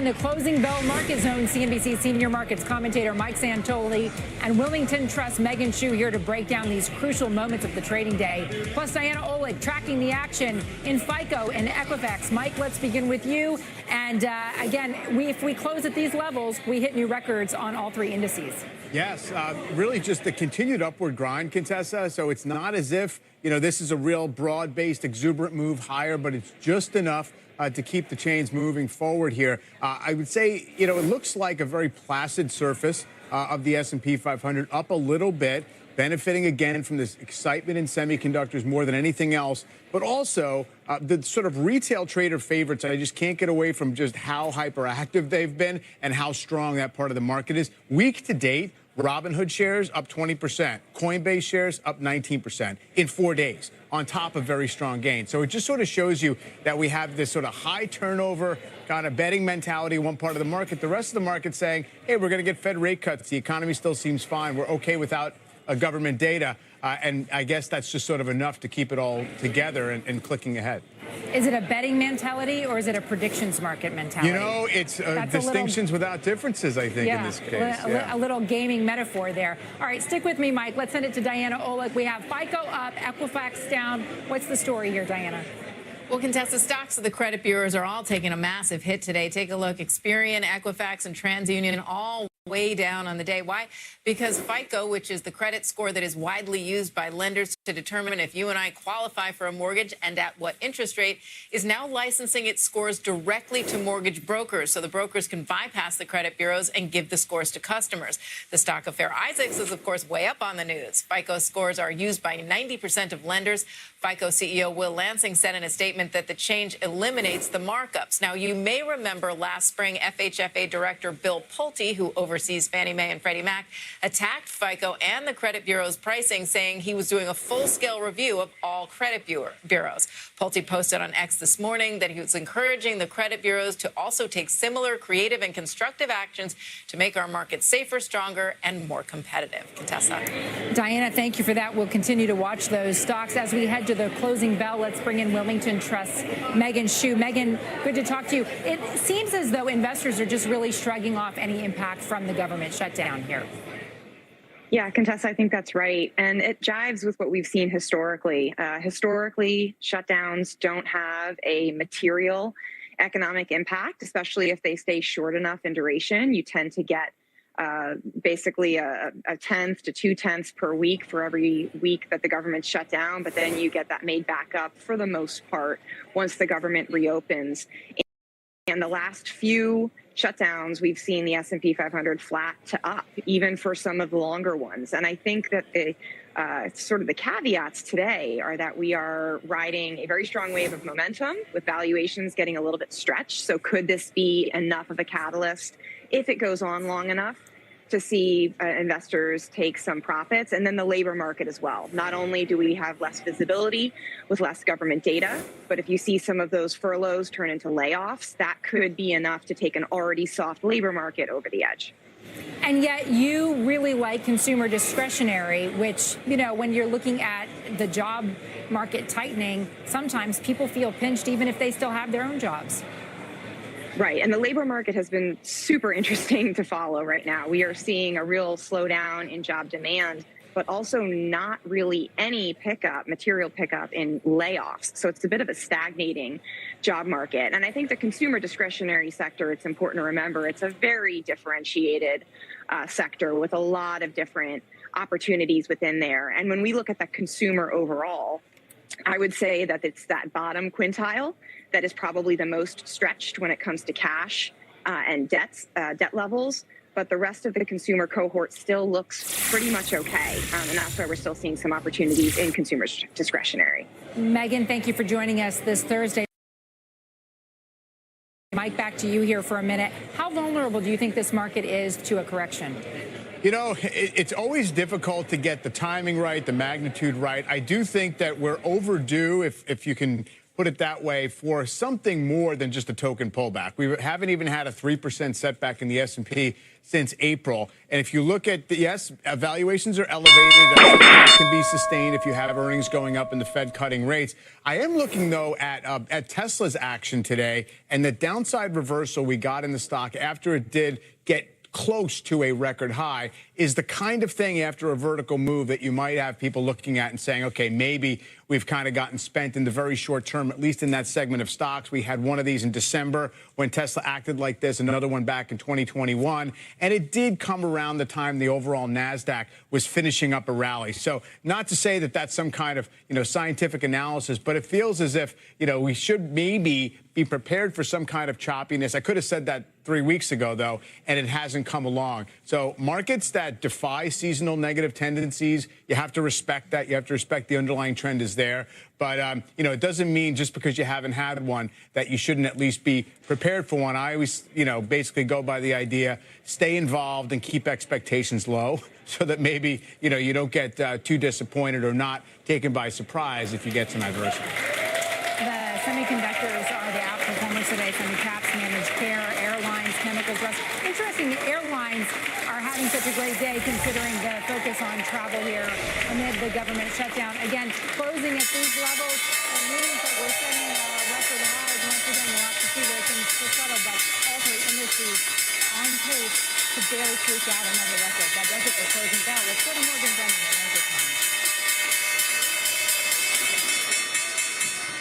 the closing bell market zone, CNBC senior markets commentator Mike Santoli and Wilmington Trust Megan Shu here to break down these crucial moments of the trading day. Plus, Diana Olick tracking the action in FICO and Equifax. Mike, let's begin with you. And again, if we close at these levels, we hit new records on all three indices. Yes, really just the continued upward grind, Contessa. So it's not as if, this is a real broad-based, exuberant move higher, but it's just enough to keep the chains moving forward here. I would say, it looks like a very placid surface of the S&P 500, up a little bit, benefiting again from this excitement in semiconductors more than anything else, but also the sort of retail trader favorites. I just can't get away from just how hyperactive they've been and how strong that part of the market is. Week to date, Robinhood shares up 20%, Coinbase shares up 19% in 4 days, on top of very strong gains. So it just sort of shows you that we have this sort of high turnover kind of betting mentality in one part of the market. The rest of the market saying, hey, we're going to get Fed rate cuts. The economy still seems fine. We're okay without government data. And I guess that's just sort of enough to keep it all together and clicking ahead. Is it a betting mentality or is it a predictions market mentality? It's distinctions without differences, I think, in this case. A little gaming metaphor there. All right, stick with me, Mike. Let's send it to Diana Olick. We have FICO up, Equifax down. What's the story here, Diana? Well, Contessa, stocks of the credit bureaus are all taking a massive hit today. Take a look. Experian, Equifax, and TransUnion all way down on the day. Why? Because FICO, which is the credit score that is widely used by lenders to determine if you and I qualify for a mortgage and at what interest rate, is now licensing its scores directly to mortgage brokers. So the brokers can bypass the credit bureaus and give the scores to customers. The stock of Fair Isaacs is, of course, way up on the news. FICO scores are used by 90% of lenders. FICO CEO Will Lansing said in a statement that the change eliminates the markups. Now, you may remember last spring, FHFA Director Bill Pulte, who oversees Fannie Mae and Freddie Mac, attacked FICO and the credit bureau's pricing, saying he was doing a full-scale review of all credit bureaus. Pulte posted on X this morning that he was encouraging the credit bureaus to also take similar creative and constructive actions to make our market safer, stronger, and more competitive. Contessa. Diana, thank you for that. We'll continue to watch those stocks as we head to the closing bell. Let's bring in Wilmington Trust Megan Shu. Megan, good to talk to you. It seems as though investors are just really shrugging off any impact from the government shutdown here. Yeah, Contessa, I think that's right. And it jives with what we've seen historically. Historically, shutdowns don't have a material economic impact, especially if they stay short enough in duration. You tend to get basically a tenth to 2/10 per week for every week that the government shut down. But then you get that made back up for the most part once the government reopens. And the last few shutdowns, we've seen the S&P 500 flat to up, even for some of the longer ones. And I think that the sort of the caveats today are that we are riding a very strong wave of momentum with valuations getting a little bit stretched. So could this be enough of a catalyst if it goes on long enough to see investors take some profits? And then the labor market as well. Not only do we have less visibility with less government data, but if you see some of those furloughs turn into layoffs, that could be enough to take an already soft labor market over the edge. And yet you really like consumer discretionary, which, when you're looking at the job market tightening, sometimes people feel pinched even if they still have their own jobs. Right. And the labor market has been super interesting to follow right now. We are seeing a real slowdown in job demand, but also not really any material pickup in layoffs. So it's a bit of a stagnating job market. And I think the consumer discretionary sector, it's important to remember, it's a very differentiated sector with a lot of different opportunities within there. And when we look at the consumer overall, I would say that it's that bottom quintile that is probably the most stretched when it comes to cash and debt levels. But the rest of the consumer cohort still looks pretty much okay. And that's why we're still seeing some opportunities in consumer discretionary. Megan, thank you for joining us this Thursday. Mike, back to you here for a minute. How vulnerable do you think this market is to a correction? It's always difficult to get the timing right, the magnitude right. I do think that we're overdue, if you can put it that way, for something more than just a token pullback. We haven't even had a 3% setback in the S&P since April. And if you look at yes, valuations are elevated. That can be sustained if you have earnings going up and the Fed cutting rates. I am looking, though, at Tesla's action today and the downside reversal we got in the stock after it did get close to a record high is the kind of thing after a vertical move that you might have people looking at and saying, okay, maybe we've kind of gotten spent in the very short term, at least in that segment of stocks. We had one of these in December when Tesla acted like this, another one back in 2021. And it did come around the time the overall NASDAQ was finishing up a rally. So not to say that that's some kind of, scientific analysis, but it feels as if, we should maybe be prepared for some kind of choppiness. I could have said that 3 weeks ago, though, and it hasn't come along. So markets that defy seasonal negative tendencies, you have to respect that. You have to respect the underlying trend is there. But, it doesn't mean just because you haven't had one that you shouldn't at least be prepared for one. I always, basically go by the idea, stay involved and keep expectations low so that maybe, you don't get too disappointed or not taken by surprise if you get some adversity. The semiconductors are the outperformers today. Semi-caps, managed care, airlines, chemicals, rest. Interesting, the airlines are having such a great day considering the focus on travel here amid the government shutdown. Again, closing at these levels means that we're setting record highs. Once again, we'll have to see where things will settle, but all three industries on pace to barely take out another record. That does it for Closing Bell. Let's go to Morgan Brennan at Morgan.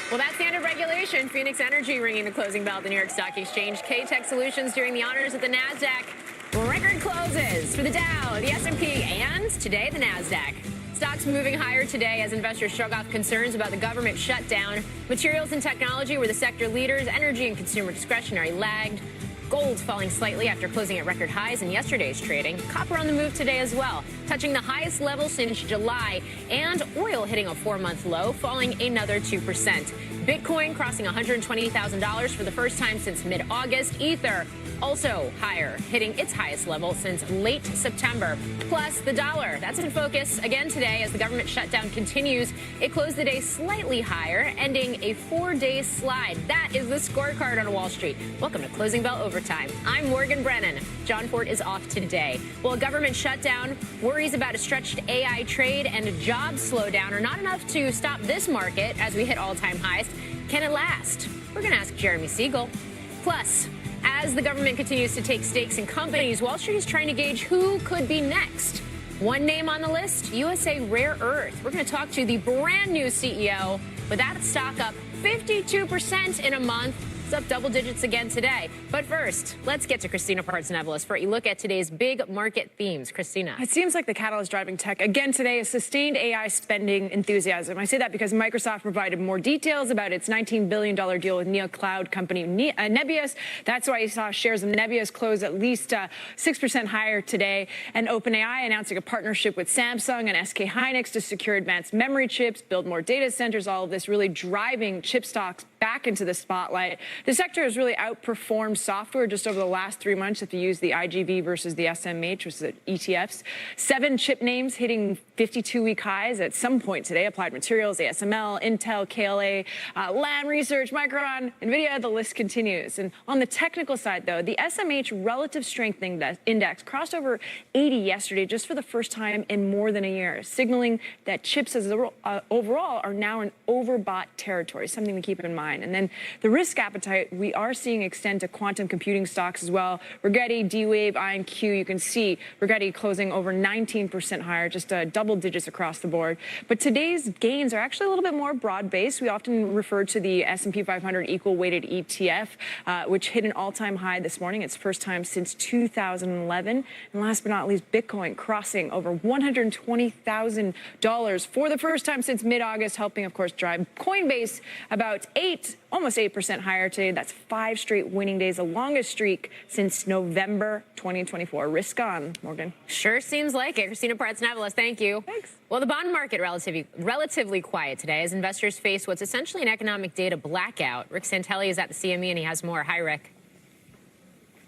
Well, that's the end of regulation. Phoenix Energy ringing the closing bell at the New York Stock Exchange. K-Tech Solutions doing the honors at the NASDAQ. Record closes for the Dow, the S&P, and today the NASDAQ. Stocks moving higher today as investors shrug off concerns about the government shutdown. Materials and technology were the sector leaders. Energy and consumer discretionary lagged. Gold falling slightly after closing at record highs in yesterday's trading. Copper on the move today as well, touching the highest level since July, and oil hitting a 4-month low, falling another 2%. Bitcoin crossing $120,000 for the first time since mid-August. Ether also higher, hitting its highest level since late September. Plus, the dollar, that's in focus again today as the government shutdown continues. It closed the day slightly higher, ending a 4-day slide. That is the scorecard on Wall Street. Welcome to Closing Bell Overtime. I'm Morgan Brennan. John Ford is off today. Well, a government shutdown, worries about a stretched AI trade, and a job slowdown are not enough to stop this market as we hit all-time highs. Can it last? We're going to ask Jeremy Siegel. Plus, as the government continues to take stakes in companies, Wall Street is trying to gauge who could be next. One name on the list, USA Rare Earth. We're going to talk to the brand new CEO with that stock up 52% in a month. It's up double digits again today. But first, let's get to Christina Partsinevelos for a look at today's big market themes. Christina. It seems like the catalyst driving tech again today is sustained AI spending enthusiasm. I say that because Microsoft provided more details about its $19 billion deal with neo-cloud company Nebius. That's why you saw shares of Nebius close at least 6% higher today. And OpenAI announcing a partnership with Samsung and SK Hynix to secure advanced memory chips, build more data centers, all of this really driving chip stocks back into the spotlight. The sector has really outperformed software just over the last 3 months if you use the IGV versus the SMH, which is the ETFs. 7 chip names hitting 52-week highs at some point today. Applied Materials, ASML, Intel, KLA, Lam Research, Micron, NVIDIA, the list continues. And on the technical side, though, the SMH Relative Strengthening Index crossed over 80 yesterday just for the first time in more than a year, signaling that chips as overall are now in overbought territory, something to keep in mind. And then the risk appetite we are seeing extend to quantum computing stocks as well. Rigetti, D-Wave, IonQ, you can see Rigetti closing over 19% higher, just double digits across the board. But today's gains are actually a little bit more broad-based. We often refer to the S&P 500 equal-weighted ETF, which hit an all-time high this morning. It's first time since 2011. And last but not least, Bitcoin crossing over $120,000 for the first time since mid-August, helping, of course, drive Coinbase about almost 8% higher today. That's 5 straight winning days, the longest streak since November 2024. Risk on, Morgan. Sure seems like it. Christina Partsinevelos, thank you. Thanks. Well, the bond market relatively quiet today as investors face what's essentially an economic data blackout. Rick Santelli is at the CME and he has more. Hi, Rick.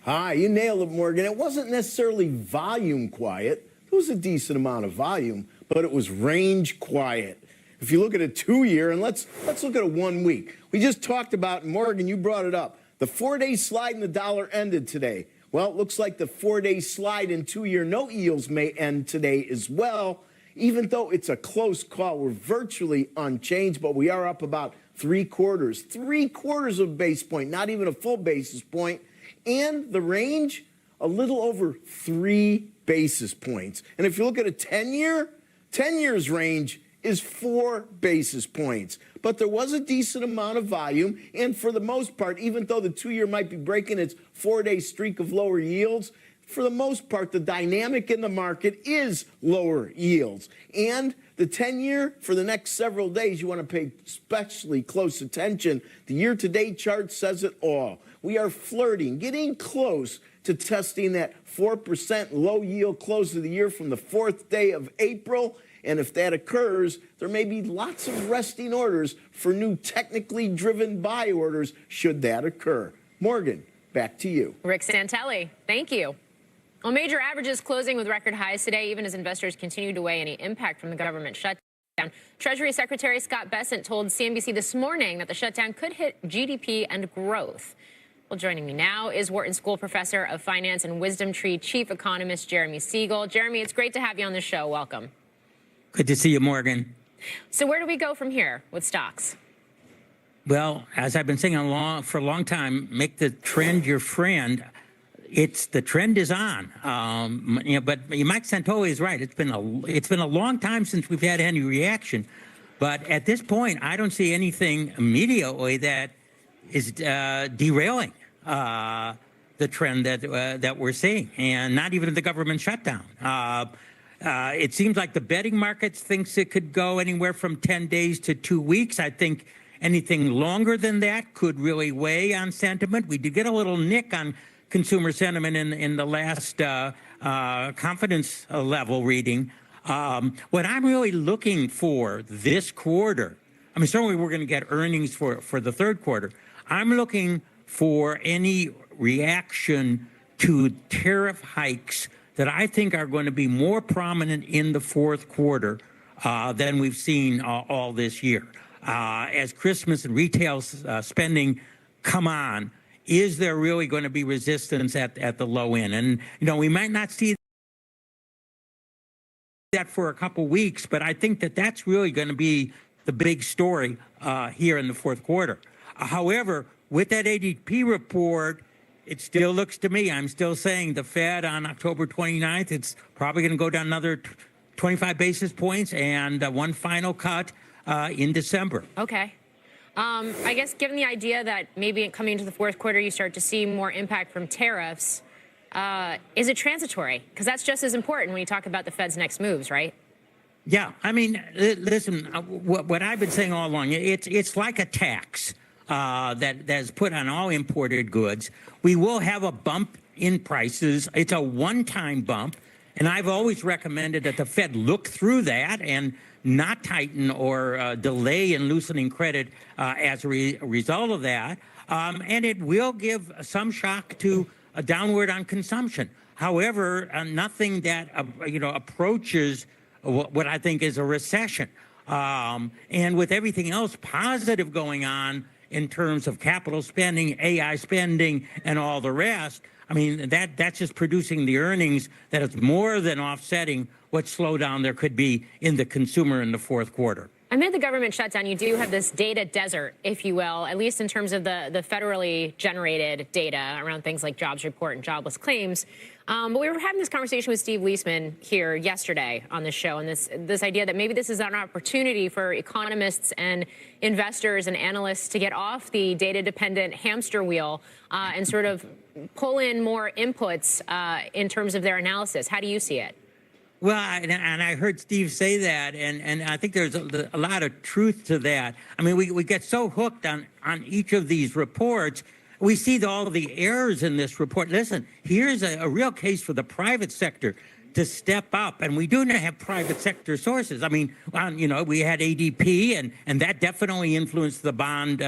Hi, you nailed it, Morgan. It wasn't necessarily volume quiet. There was a decent amount of volume, but it was range quiet. If you look at a 2-year, and let's look at a 1 week. We just talked about, Morgan, you brought it up. The 4-day slide in the dollar ended today. Well, it looks like the 4-day slide in 2-year note yields may end today as well. Even though it's a close call, we're virtually unchanged, but we are up about 3/4 of a basis point, not even a full basis point. And the range, a little over 3 basis points. And if you look at a 10-year, 10 years range is 4 basis points. But there was a decent amount of volume. And for the most part, even though the 2-year might be breaking its 4-day streak of lower yields, for the most part, the dynamic in the market is lower yields. And the 10-year, for the next several days, you want to pay especially close attention. The year-to-date chart says it all. We are flirting, getting close to testing that 4% low yield close of the year from the 4th day of April. And if that occurs, there may be lots of resting orders for new technically driven buy orders should that occur. Morgan, back to you. Rick Santelli, thank you. Well, major averages closing with record highs today, even as investors continue to weigh any impact from the government shutdown. Treasury Secretary Scott Bessent told CNBC this morning that the shutdown could hit GDP and growth. Well, joining me now is Wharton School Professor of Finance and Wisdom Tree Chief Economist Jeremy Siegel. Jeremy, it's great to have you on the show. Welcome. Good to see you, Morgan. So where do we go from here with stocks? Well, as I've been saying for a long time, make the trend your friend. The trend is on, but Mike Santoli is right. It's been a long time since we've had any reaction, but at this point, I don't see anything immediately that is derailing the trend that we're seeing, and not even the government shutdown. It seems like the betting markets thinks it could go anywhere from 10 days to 2 weeks. I think anything longer than that could really weigh on sentiment. We did get a little nick on consumer sentiment in the last confidence level reading. What I'm really looking for this quarter, I mean, certainly we're going to get earnings for the third quarter. I'm looking for any reaction to tariff hikes that I think are going to be more prominent in the fourth quarter than we've seen all this year. As Christmas and retail spending come on, is there really going to be resistance at the low end? And, we might not see that for a couple weeks, but I think that's really going to be the big story here in the fourth quarter. However, with that ADP report, it still looks to me, I'm still saying the Fed on October 29th, it's probably going to go down another 25 basis points and one final cut in December. Okay. I guess given the idea that maybe coming into the fourth quarter, you start to see more impact from tariffs, is it transitory? Because that's just as important when you talk about the Fed's next moves, right? Yeah. I mean, listen, what I've been saying all along, it's like a tax that's put on all imported goods. We will have a bump in prices. It's a one-time bump. And I've always recommended that the Fed look through that and not tighten or delay in loosening credit as a result of that. And it will give some shock to a downward on consumption. However, nothing that approaches what I think is a recession. And with everything else positive going on in terms of capital spending, AI spending, and all the rest, I mean, that's just producing the earnings that is more than offsetting what slowdown there could be in the consumer in the fourth quarter. Amid the government shutdown, you do have this data desert, if you will, at least in terms of the federally generated data around things like jobs report and jobless claims. But we were having this conversation with Steve Leisman here yesterday on the show, and this idea that maybe this is an opportunity for economists and investors and analysts to get off the data-dependent hamster wheel and sort of pull in more inputs in terms of their analysis. How do you see it? Well, and I heard Steve say that, and I think there's a lot of truth to that. I mean, we get so hooked on each of these reports. We see all the errors in this report. Listen, here's a real case for the private sector to step up, and we do not have private sector sources. I mean, we had ADP, and that definitely influenced the bond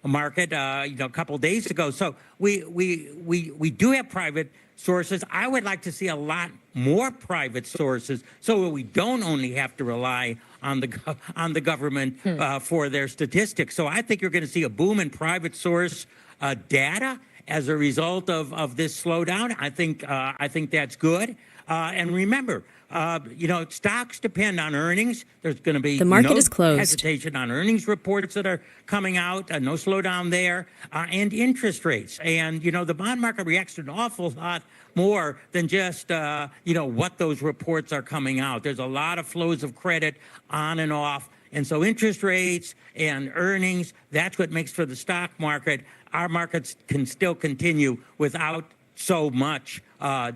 market, a couple days ago. So we do have private sources. I would like to see a lot more private sources so we don't only have to rely on the government for their statistics. So I think you're going to see a boom in private source data as a result of this slowdown. I think that's good. And remember, stocks depend on earnings. There's going to be The market no is closed. hesitation on earnings reports that are coming out, no slowdown there, and interest rates. And, the bond market reacts to an awful lot more than just, what those reports are coming out. There's a lot of flows of credit on and off. And so interest rates and earnings, that's what makes for the stock market. Our markets can still continue without so much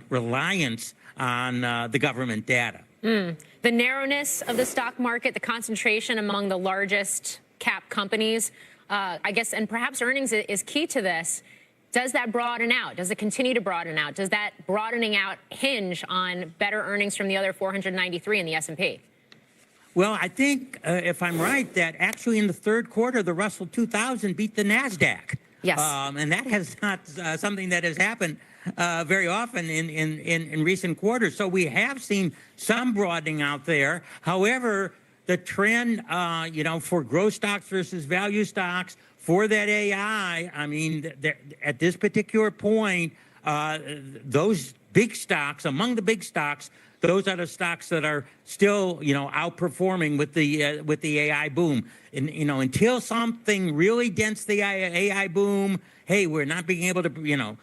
reliance on the government data. The narrowness of the stock market, the concentration among the largest cap companies, I guess, and perhaps earnings is key to this. Does that broaden out? Does it continue to broaden out? Does that broadening out hinge on better earnings from the other 493 in the S&P? Well, I think, if I'm right, that actually in the third quarter, the Russell 2000 beat the NASDAQ. Yes. And that has not something that has happened very often in recent quarters. So we have seen some broadening out there. However, the trend, for growth stocks versus value stocks, for that AI, I mean, at this particular point, those big stocks, among the big stocks, those are the stocks that are still, outperforming with the AI boom. And, until something really dents the AI boom, hey, we're not being able to,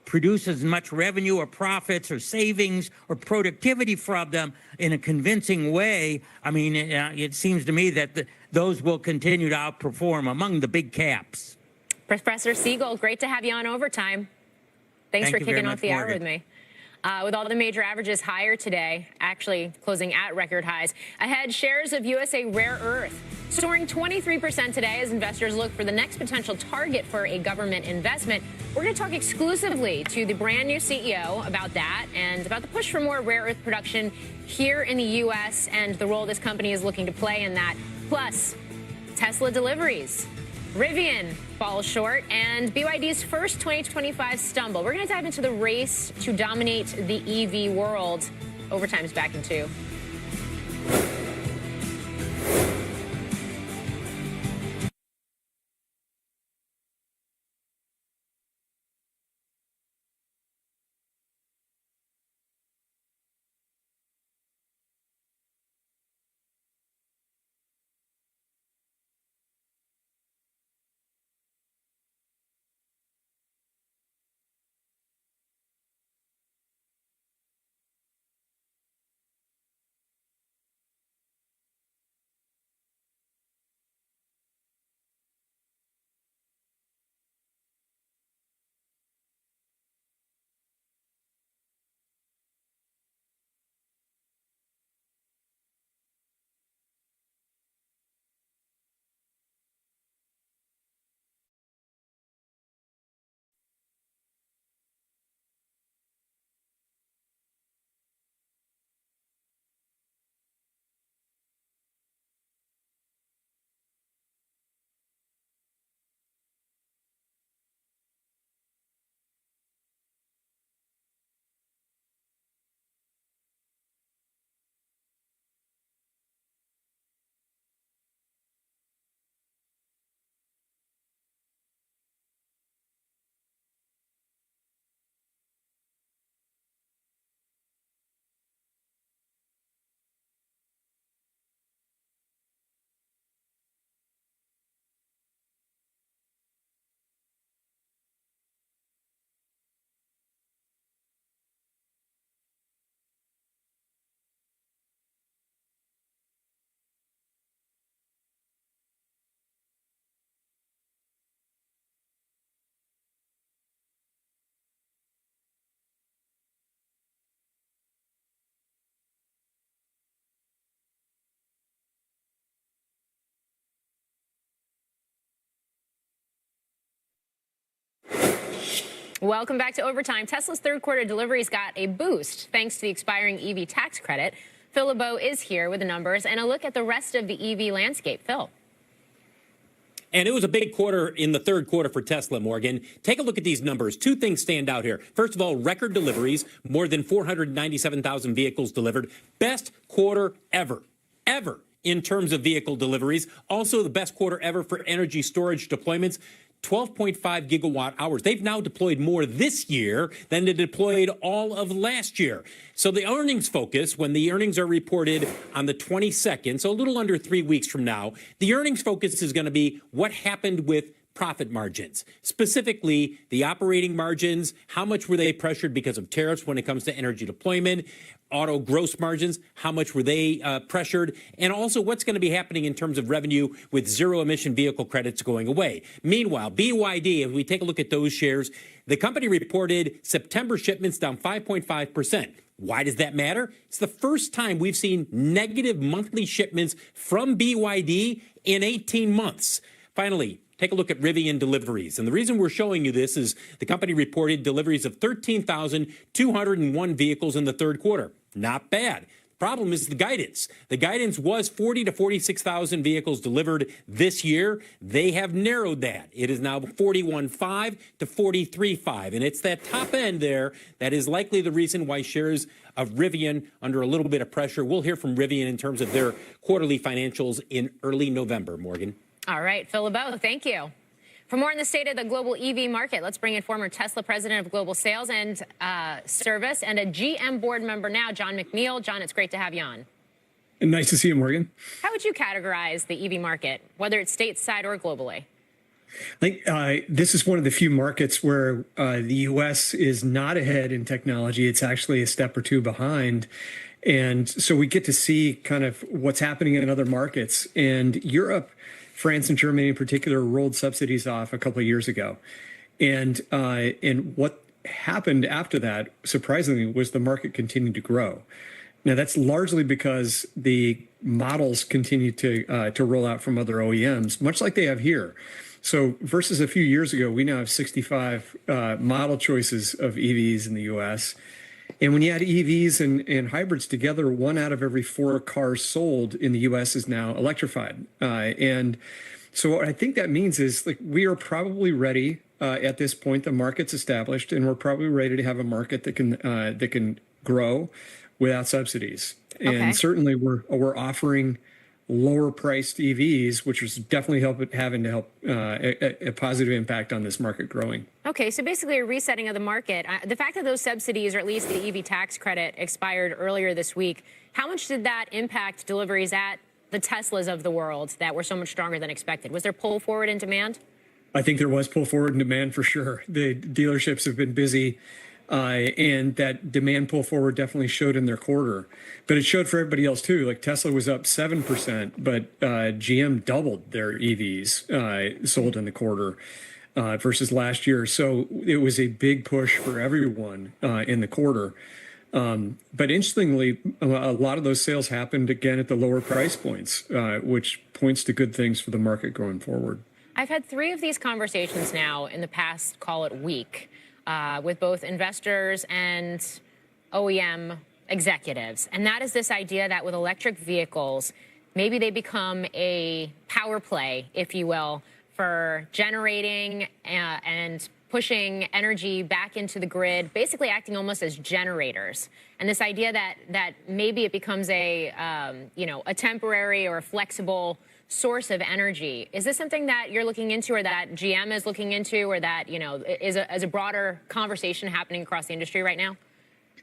produce as much revenue or profits or savings or productivity from them in a convincing way. I mean, it seems to me that those will continue to outperform among the big caps. Professor Siegel, great to have you on Overtime. Thanks for kicking off the hour with me. With all the major averages higher today, actually closing at record highs. Ahead, shares of USA Rare Earth soaring 23% today as investors look for the next potential target for a government investment. We're going to talk exclusively to the brand new CEO about that and about the push for more rare earth production here in the U.S. and the role this company is looking to play in that. Plus, Tesla deliveries. Rivian falls short, and BYD's first 2025 stumble. We're going to dive into the race to dominate the EV world. Overtime's back in 2. Welcome back to Overtime. Tesla's third quarter deliveries got a boost thanks to the expiring EV tax credit. Phil LeBeau is here with the numbers and a look at the rest of the EV landscape. Phil. And it was a big quarter in the third quarter for Tesla, Morgan. Take a look at these numbers. Two things stand out here. First of all, record deliveries, more than 497,000 vehicles delivered. Best quarter ever in terms of vehicle deliveries. Also, the best quarter ever for energy storage deployments. 12.5 gigawatt hours. They've now deployed more this year than they deployed all of last year. So the earnings focus, when the earnings are reported on the 22nd, so a little under 3 weeks from now, the earnings focus is going to be what happened with profit margins, specifically the operating margins. How much were they pressured because of tariffs when it comes to energy deployment? Auto gross margins, how much were they pressured? And also what's going to be happening in terms of revenue with zero emission vehicle credits going away. Meanwhile, BYD, if we take a look at those shares, the company reported September shipments down 5.5%. Why does that matter? It's the first time we've seen negative monthly shipments from BYD in 18 months. Finally, take a look at Rivian deliveries. And the reason we're showing you this is the company reported deliveries of 13,201 vehicles in the third quarter. Not bad. The problem is the guidance. The guidance was 40 to 46,000 vehicles delivered this year. They have narrowed that. It is now 41.5 to 43.5. And it's that top end there that is likely the reason why shares of Rivian under a little bit of pressure. We'll hear from Rivian in terms of their quarterly financials in early November, Morgan. All right, Phil LeBeau, thank you. For more on the state of the global EV market, let's bring in former Tesla president of global sales and service and a GM board member now, John McNeil. John, it's great to have you on. Nice to see you, Morgan. How would you categorize the EV market, whether it's stateside or globally? I think this is one of the few markets where the U.S. is not ahead in technology. It's actually a step or two behind. And so we get to see kind of what's happening in other markets. And Europe, France and Germany in particular, rolled subsidies off a couple of years ago. And what happened after that, surprisingly, was the market continued to grow. Now, that's largely because the models continue to roll out from other OEMs, much like they have here. So versus a few years ago, we now have 65 model choices of EVs in the U.S. And when you add EVs and hybrids together, 1 out of every 4 cars sold in the U.S. is now electrified. And so what I think that means is like we are probably ready at this point. The market's established, and we're probably ready to have a market that can grow without subsidies. Okay. And certainly we're offering lower priced EVs, which is definitely having to help a positive impact on this market growing. Okay, so basically a resetting of the market. The fact that those subsidies, or at least the EV tax credit, expired earlier this week, how much did that impact deliveries at the Teslas of the world that were so much stronger than expected? Was there pull forward in demand? I think there was pull forward in demand for sure. The dealerships have been busy. And that demand pull forward definitely showed in their quarter. But it showed for everybody else too. Like Tesla was up 7%, but GM doubled their EVs sold in the quarter versus last year. So it was a big push for everyone in the quarter. But interestingly, a lot of those sales happened again at the lower price points, which points to good things for the market going forward. I've had 3 of these conversations now in the past, call it week, with both investors and OEM executives. And that is this idea that with electric vehicles, maybe they become a power play, if you will, for generating and pushing energy back into the grid, basically acting almost as generators. And this idea that maybe it becomes a temporary or a flexible source of energy. Is this something that you're looking into, or that GM is looking into, or that, is a broader conversation happening across the industry right now?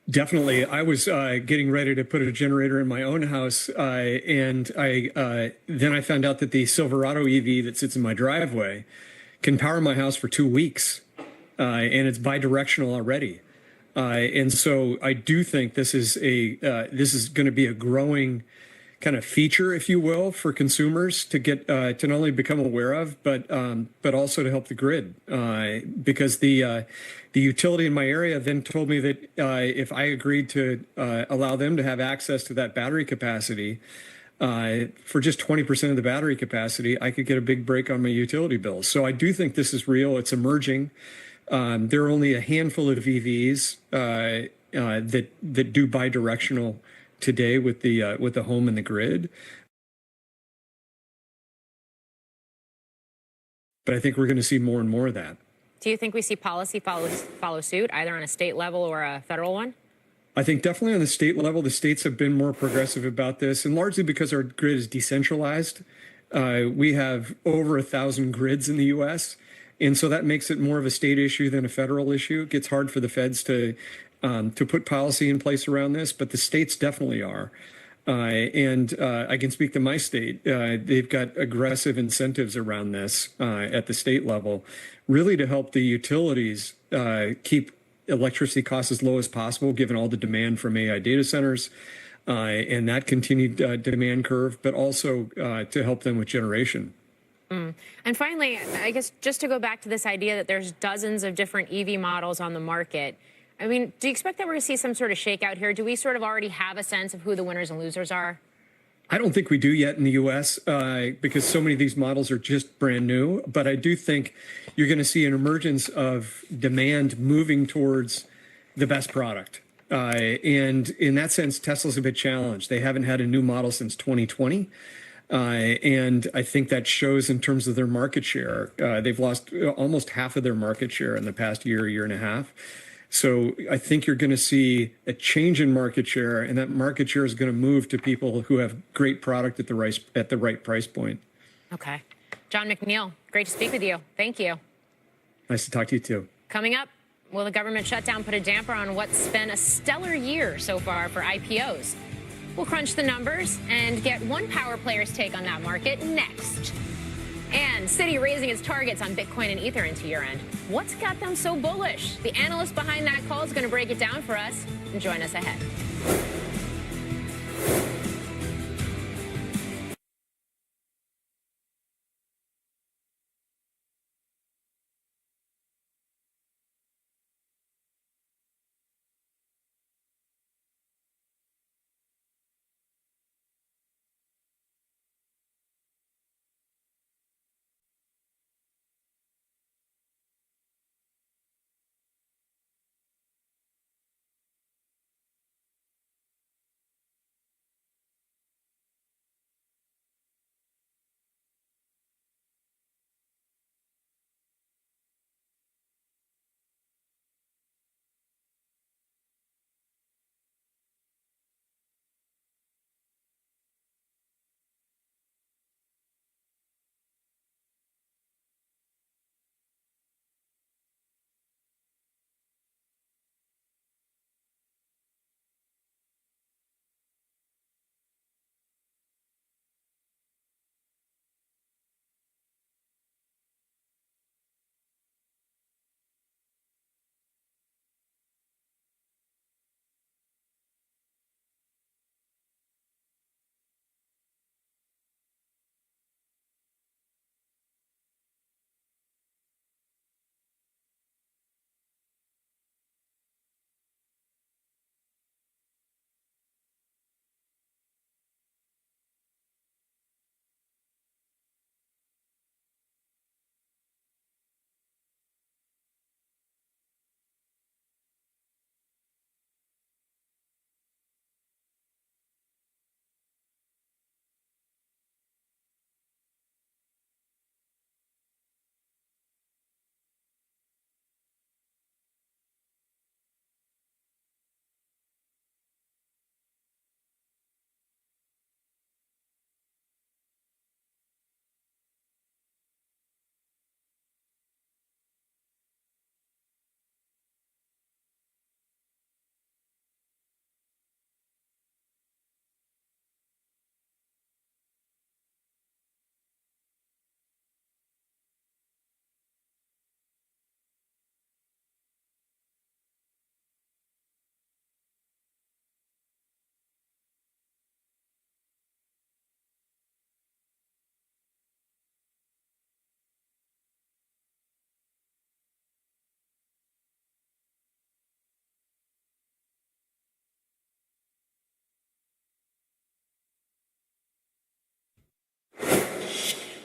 Definitely. I was getting ready to put a generator in my own house, and then I found out that the Silverado EV that sits in my driveway can power my house for 2 weeks, and it's bi-directional already. And so I do think this is going to be a growing kind of feature, if you will, for consumers to get to not only become aware of, but also to help the grid. Because the utility in my area then told me that if I agreed to allow them to have access to that battery capacity, for just 20% of the battery capacity, I could get a big break on my utility bill. So I do think this is real. It's emerging. There are only a handful of EVs that do bi-directional today with the home and the grid. But I think we're going to see more and more of that. Do you think we see policy follow suit, either on a state level or a federal one? I think definitely on the state level, the states have been more progressive about this, and largely because our grid is decentralized. We have over 1,000 grids in the U.S., and so that makes it more of a state issue than a federal issue. It gets hard for the feds to put policy in place around this, but the states definitely are. I can speak to my state. They've got aggressive incentives around this at the state level, really to help the utilities keep electricity costs as low as possible, given all the demand from AI data centers and that continued demand curve, but also to help them with generation. And finally, I guess just to go back to this idea that there's dozens of different EV models on the market, I mean, do you expect that we're going to see some sort of shakeout here? Do we sort of already have a sense of who the winners and losers are? I don't think we do yet in the U.S. Because so many of these models are just brand new. But I do think you're going to see an emergence of demand moving towards the best product. And in that sense, Tesla's a bit challenged. They haven't had a new model since 2020. And I think that shows in terms of their market share. They've lost almost half of their market share in the past year and a half. So I think you're going to see a change in market share, and that market share is going to move to people who have great product at the right price point. Okay. John McNeil, great to speak with you. Thank you. Nice to talk to you, too. Coming up, will the government shutdown put a damper on what's been a stellar year so far for IPOs? We'll crunch the numbers and get one power player's take on that market next. And Citi raising its targets on Bitcoin and Ether into year-end. What's got them so bullish? The analyst behind that call is going to break it down for us and join us ahead.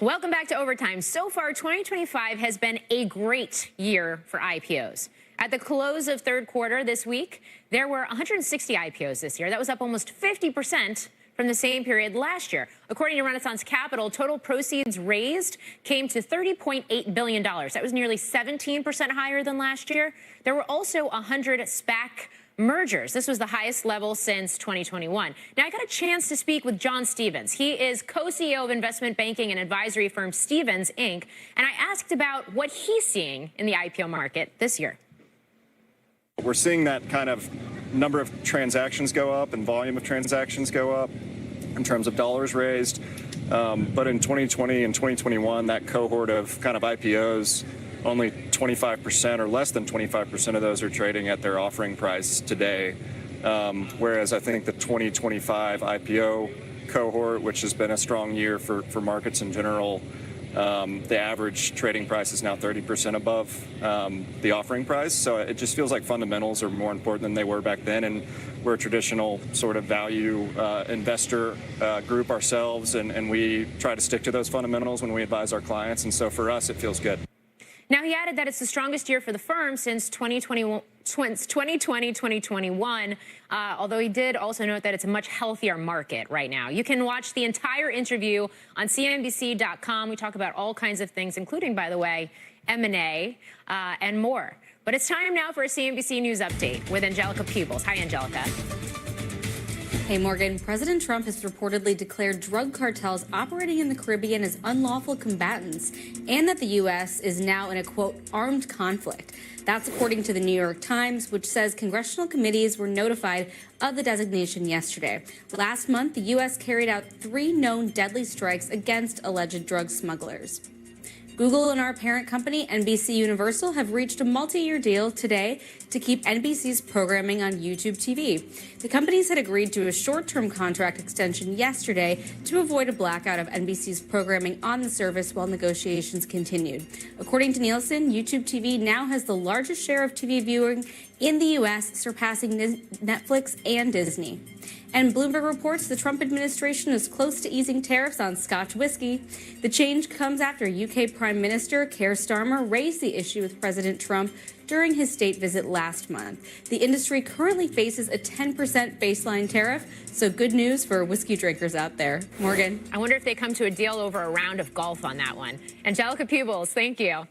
Welcome back to Overtime. So far, 2025 has been a great year for IPOs. At the close of third quarter this week, there were 160 IPOs this year. That was up almost 50% from the same period last year. According to Renaissance Capital, total proceeds raised came to $30.8 billion. That was nearly 17% higher than last year. There were also 100 SPAC mergers. This was the highest level since 2021. Now, I got a chance to speak with John Stevens. He is co-CEO of investment banking and advisory firm Stevens, Inc., and I asked about what he's seeing in the IPO market this year. We're seeing that kind of number of transactions go up and volume of transactions go up in terms of dollars raised. But in 2020 and 2021, that cohort of kind of IPOs, only 25% or less than 25% of those are trading at their offering price today. Whereas I think the 2025 IPO cohort, which has been a strong year for markets in general, the average trading price is now 30% above the offering price. So it just feels like fundamentals are more important than they were back then. And we're a traditional sort of value investor group ourselves, and we try to stick to those fundamentals when we advise our clients. And so for us, it feels good. Now, he added that it's the strongest year for the firm since 2020-2021, although he did also note that it's a much healthier market right now. You can watch the entire interview on CNBC.com. We talk about all kinds of things, including, by the way, M&A and more. But it's time now for a CNBC News update with Angelica Peebles. Hi, Angelica. Hey, Morgan. President Trump has reportedly declared drug cartels operating in the Caribbean as unlawful combatants and that the U.S. is now in a, quote, armed conflict. That's according to the New York Times, which says congressional committees were notified of the designation yesterday. Last month, the U.S. carried out 3 known deadly strikes against alleged drug smugglers. Google and our parent company, NBC Universal, have reached a multi-year deal today to keep NBC's programming on YouTube TV. The companies had agreed to a short-term contract extension yesterday to avoid a blackout of NBC's programming on the service while negotiations continued. According to Nielsen, YouTube TV now has the largest share of TV viewing in the U.S., surpassing Netflix and Disney. And Bloomberg reports the Trump administration is close to easing tariffs on Scotch whiskey. The change comes after UK Prime Minister Keir Starmer raised the issue with President Trump during his state visit last month. The industry currently faces a 10% baseline tariff, so good news for whiskey drinkers out there. Morgan. I wonder if they come to a deal over a round of golf on that one. Angelica Peebles, thank you.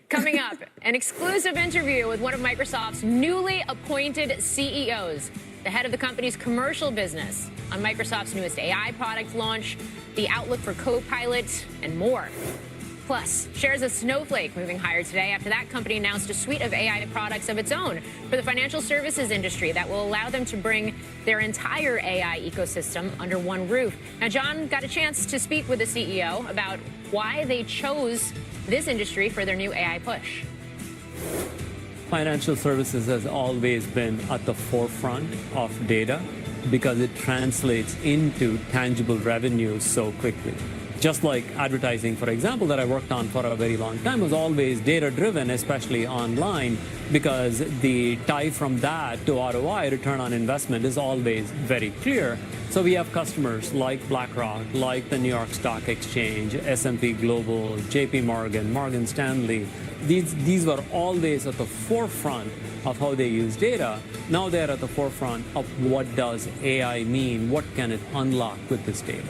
Coming up, an exclusive interview with one of Microsoft's newly appointed CEOs. The head of the company's commercial business, on Microsoft's newest AI product launch, the outlook for Copilot, and more. Plus, shares of Snowflake moving higher today after that company announced a suite of AI products of its own for the financial services industry that will allow them to bring their entire AI ecosystem under one roof. Now, John got a chance to speak with the CEO about why they chose this industry for their new AI push. Financial services has always been at the forefront of data because it translates into tangible revenue so quickly. Just like advertising, for example, that I worked on for a very long time was always data-driven, especially online, because the tie from that to ROI, return on investment, is always very clear. So we have customers like BlackRock, like the New York Stock Exchange, S&P Global, JP Morgan, Morgan Stanley. These were always at the forefront of how they use data. Now they're at the forefront of what does AI mean? What can it unlock with this data?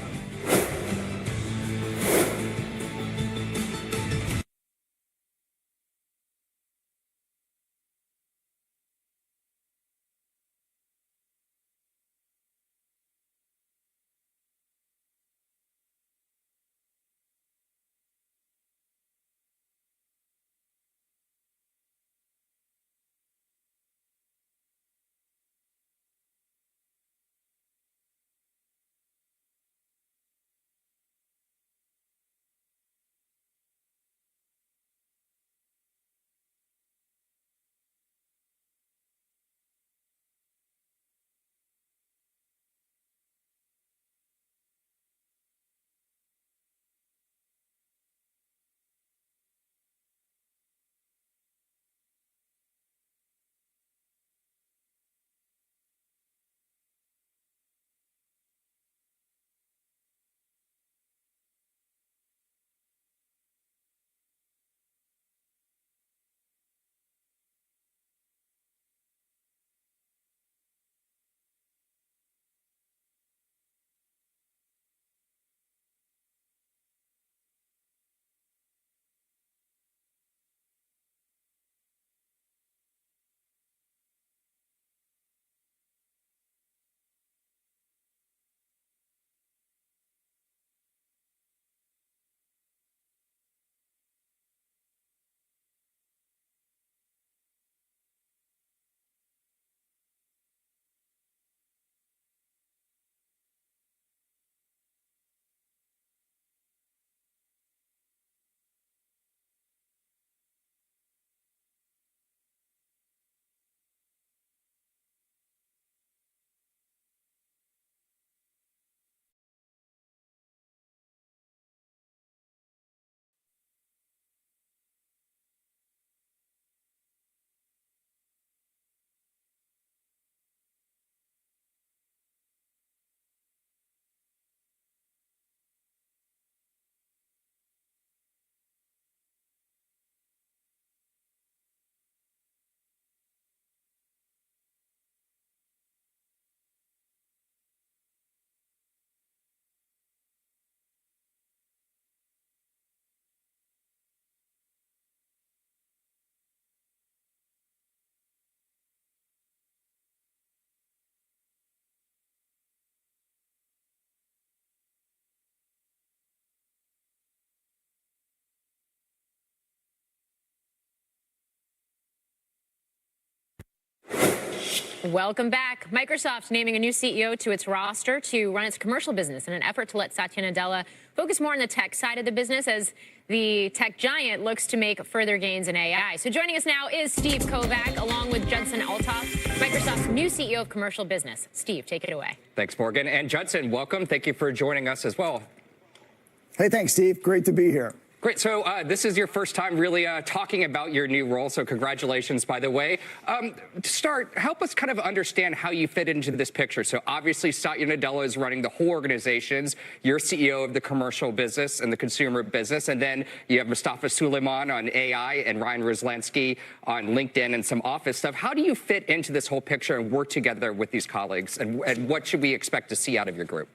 Welcome back. Microsoft naming a new CEO to its roster to run its commercial business in an effort to let Satya Nadella focus more on the tech side of the business as the tech giant looks to make further gains in AI. So joining us now is Steve Kovac, along with Judson Althoff, Microsoft's new CEO of commercial business. Steve, take it away. Thanks, Morgan. And Judson, welcome. Thank you for joining us as well. Hey, thanks, Steve. Great to be here. Great. So this is your first time really talking about your new role. So congratulations, by the way. To start, help us kind of understand how you fit into this picture. So obviously, Satya Nadella is running the whole organizations. You're CEO of the commercial business and the consumer business. And then you have Mustafa Suleyman on AI and Ryan Roslansky on LinkedIn and some office stuff. How do you fit into this whole picture and work together with these colleagues? And what should we expect to see out of your group?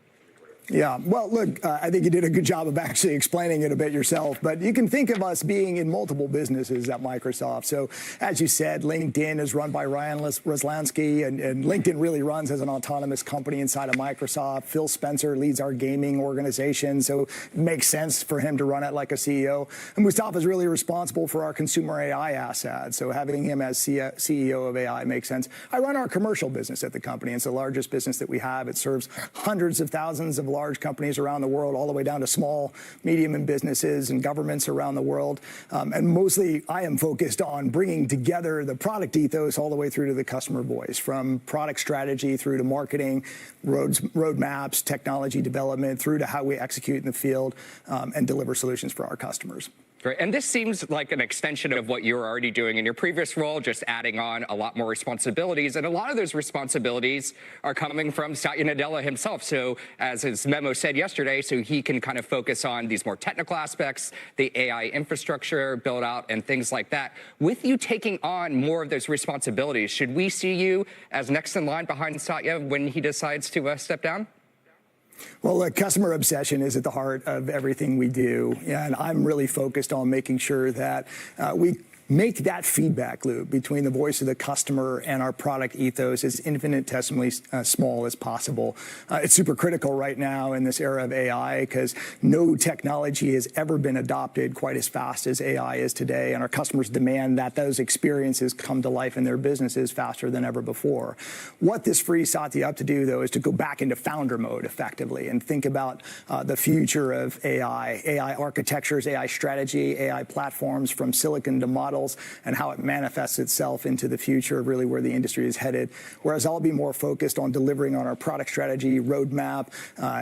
Yeah, well, look, I think you did a good job of actually explaining it a bit yourself, but you can think of us being in multiple businesses at Microsoft. So as you said, LinkedIn is run by Ryan Roslansky, and LinkedIn really runs as an autonomous company inside of Microsoft. Phil Spencer leads our gaming organization, so it makes sense for him to run it like a CEO. And Mustafa is really responsible for our consumer AI asset, so having him as CEO of AI makes sense. I run our commercial business at the company. It's the largest business that we have. It serves hundreds of thousands of large companies around the world, all the way down to small, medium, and businesses and governments around the world. And mostly, I am focused on bringing together the product ethos all the way through to the customer voice, from product strategy through to marketing, roadmaps, technology development, through to how we execute in the field and deliver solutions for our customers. Great. And this seems like an extension of what you were already doing in your previous role, just adding on a lot more responsibilities. And a lot of those responsibilities are coming from Satya Nadella himself. So as his memo said yesterday, so he can kind of focus on these more technical aspects, the AI infrastructure build out and things like that. With you taking on more of those responsibilities, should we see you as next in line behind Satya when he decides to step down? Well, look, customer obsession is at the heart of everything we do, and I'm really focused on making sure that we make that feedback loop between the voice of the customer and our product ethos as infinitesimally small as possible. It's super critical right now in this era of AI because no technology has ever been adopted quite as fast as AI is today, and our customers demand that those experiences come to life in their businesses faster than ever before. What this frees Satya up to do, though, is to go back into founder mode effectively and think about the future of AI architectures, AI strategy, AI platforms from silicon to models, and how it manifests itself into the future of really where the industry is headed. Whereas I'll be more focused on delivering on our product strategy, roadmap,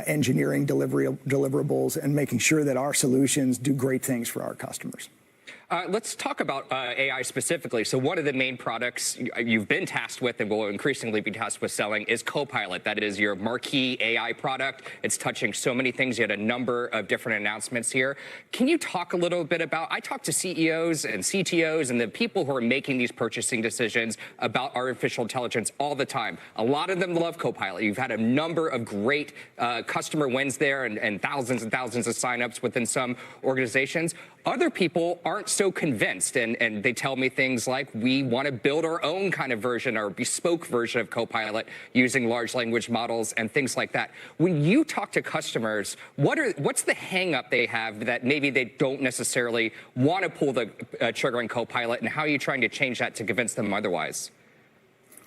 engineering deliverables, and making sure that our solutions do great things for our customers. Let's talk about AI specifically. So one of the main products you've been tasked with and will increasingly be tasked with selling is Copilot. That is your marquee AI product. It's touching so many things. You had a number of different announcements here. Can you talk a little bit about, I talk to CEOs and CTOs and the people who are making these purchasing decisions about artificial intelligence all the time. A lot of them love Copilot. You've had a number of great customer wins there and thousands of signups within some organizations. Other people aren't so convinced, and they tell me things like, we want to build our own kind of version or bespoke version of Copilot using large language models and things like that. When you talk to customers, what's the hang up they have that maybe they don't necessarily want to pull the trigger on Copilot, and how are you trying to change that to convince them otherwise?